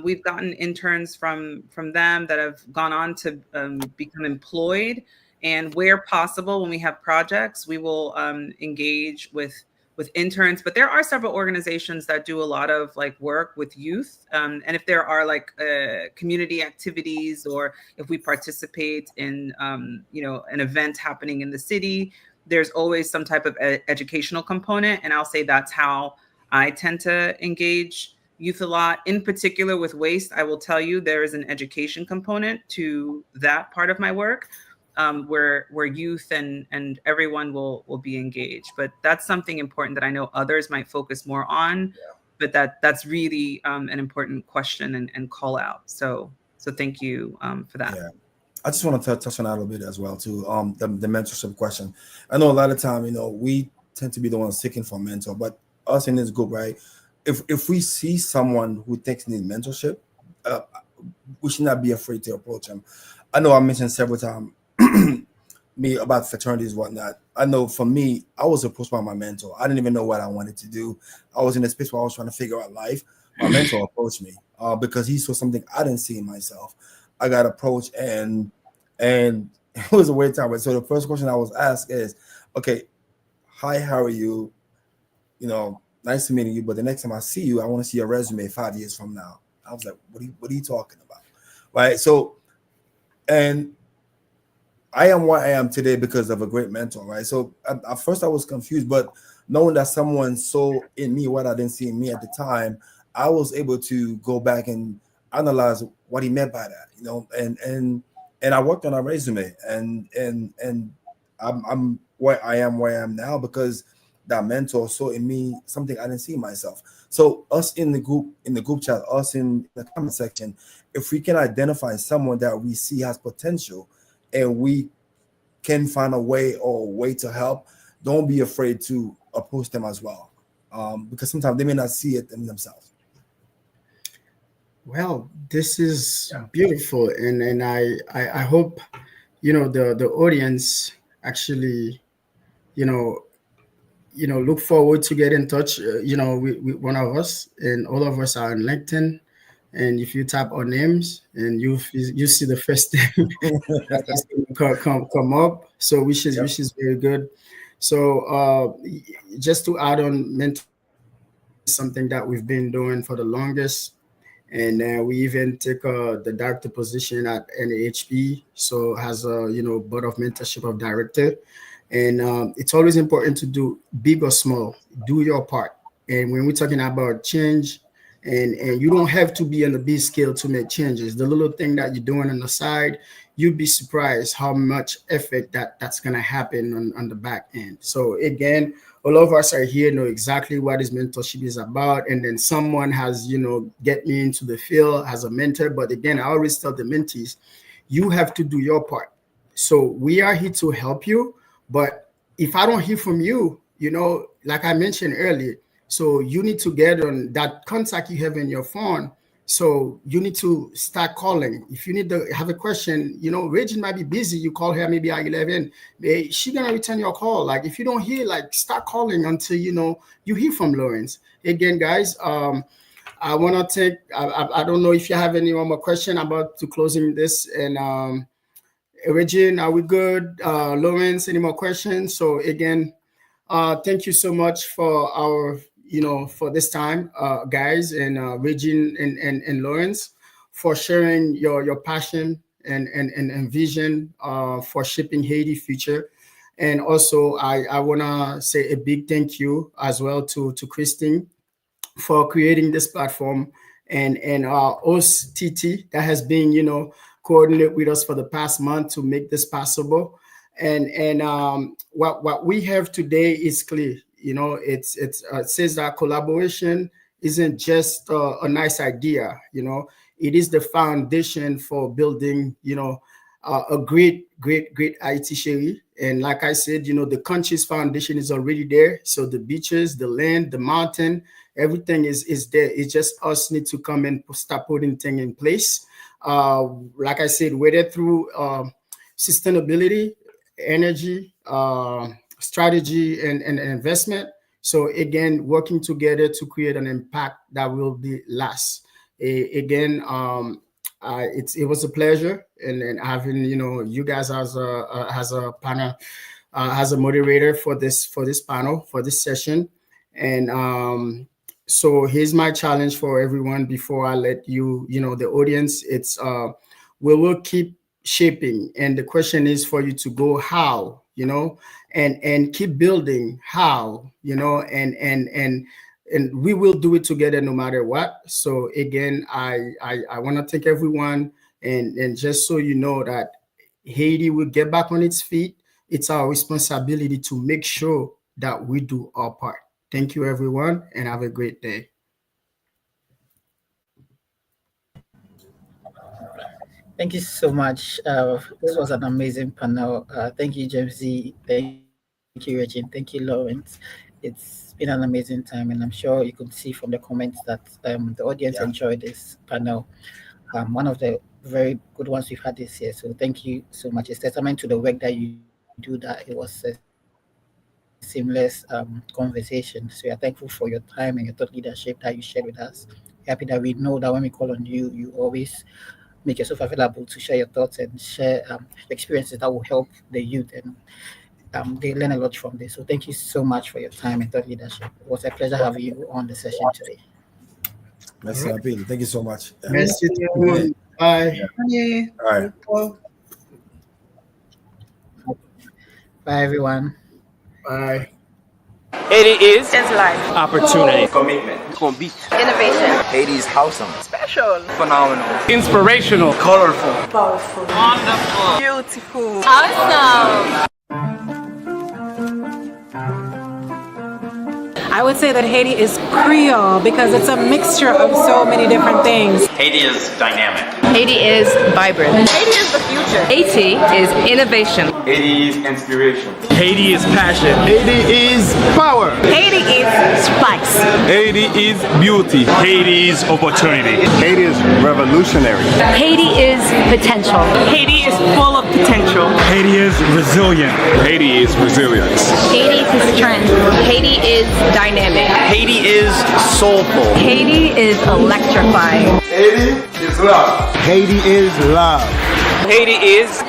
We've gotten interns from them that have gone on to become employed. And where possible, when we have projects, we will engage with interns. But there are several organizations that do a lot of work with youth. And if there are community activities, or if we participate in an event happening in the city, there's always some type of educational component. And I'll say that's how I tend to engage youth a lot. In particular with waste, I will tell you there is an education component to that part of my work. Where youth and everyone will be engaged. But that's something important that I know others might focus more on. But that's really an important question and call out. So thank you for that. Yeah. I just want to touch on that a little bit as well too. The mentorship question. I know a lot of time, we tend to be the ones seeking for a mentor, but us in this group, right? If we see someone who thinks need mentorship, we should not be afraid to approach them. I know I mentioned several times me about fraternities and whatnot. I know for me, I was approached by my mentor. I didn't even know what I wanted to do. I was in a space where I was trying to figure out life. My mentor approached me because he saw something I didn't see in myself. I got approached and it was a weird time. So the first question I was asked is, okay, hi, how are you? Nice to meet you. But the next time I see you, I want to see your resume 5 years from now. I was like, what are you talking about? Right. So, and I am what I am today because of a great mentor, right? So at first I was confused, but knowing that someone saw in me what I didn't see in me at the time, I was able to go back and analyze what he meant by that, and I worked on a resume, and I'm where I am now because that mentor saw in me something I didn't see in myself. So us in the group chat, us in the comment section, if we can identify someone that we see has potential and we can find a way to help, don't be afraid to approach them as well. Because sometimes they may not see it in themselves. Well, this is beautiful, and I hope the audience actually look forward to get in touch with one of us, and all of us are on LinkedIn. And if you tap our names and you see the first thing that's gonna come up, so which is very good. So just to add on, mental something that we've been doing for the longest, and we even take the director position at NAHP, so has a board of mentorship of director, and it's always important to do big or small, do your part. And when we're talking about change, and you don't have to be on the big scale to make changes. The little thing that you're doing on the side, you'd be surprised how much effort that's going to happen on the back end. So again, all of us are here, know exactly what this mentorship is about. And then someone has, get me into the field as a mentor. But again, I always tell the mentees, you have to do your part. So we are here to help you. But if I don't hear from you, like I mentioned earlier, so you need to get on that contact you have in your phone. So you need to start calling. If you need to have a question, Regine might be busy. You call her maybe at 11. She's going to return your call. Like if you don't hear, start calling until, you hear from Lawrence. Again, guys, I want to take, I don't know if you have any more question about to closing this. And Regine, are we good? Lawrence, any more questions? So again, thank you so much for our for this time, guys, and Regine and Lawrence, for sharing your passion and vision for shaping Haiti future. And also, I want to say a big thank you as well to Christine for creating this platform, and host TT that has been coordinate with us for the past month to make this possible. And what we have today is clear. It says that collaboration isn't just a nice idea. It is the foundation for building, a great Haiti Sherry. And like I said, the country's foundation is already there. So the beaches, the land, the mountain, everything is there. It's just us need to come and start putting things in place. Like I said, whether through sustainability, energy, strategy, and investment. So again, working together to create an impact that will be last. Again, it was a pleasure, and having you guys as a panel, as a moderator for this panel, for this session. And so here's my challenge for everyone before I let the audience. It's we will keep shaping, and the question is for you to go how, and keep building how, and we will do it together no matter what. So again, I want to thank everyone, and just so you know that Haiti will get back on its feet. It's our responsibility to make sure that we do our part. Thank you, everyone, and have a great day. Thank you so much. This was an amazing panel. Thank you, James Z. Thank you, Regine. Thank you, Lawrence. It's been an amazing time, and I'm sure you could see from the comments that the audience enjoyed this panel. One of the very good ones we've had this year. So thank you so much. It's testament to the work that you do that it was a seamless conversation. So we are thankful for your time and your thought leadership that you shared with us. Happy that we know that when we call on you, you always make yourself available to share your thoughts and share experiences that will help the youth, and they learn a lot from this. So thank you so much for your time and thought leadership. It was a pleasure having you on the session today. Merci, right. Thank you so much. Merci. Bye. Yeah. All right. Bye, everyone. Bye. Haiti is life. Opportunity. Commitment. Innovation. Haiti's wholesome. Special. Phenomenal. Inspirational. Colorful. Powerful. Wonderful. Beautiful. Awesome. I would say that Haiti is Creole because it's a mixture of so many different things. Haiti is dynamic. Haiti is vibrant. Haiti is the future. Haiti is innovation. Haiti is inspiration. Haiti is passion. Haiti is power. Haiti is spice. Haiti is beauty. Haiti is opportunity. Haiti is revolutionary. Haiti is potential. Haiti is full of potential. Haiti is resilient. Haiti is resilience. Haiti is strength. Haiti is dynamic. Haiti is soulful. Haiti is electrifying. Haiti is love. Haiti is love. Haiti is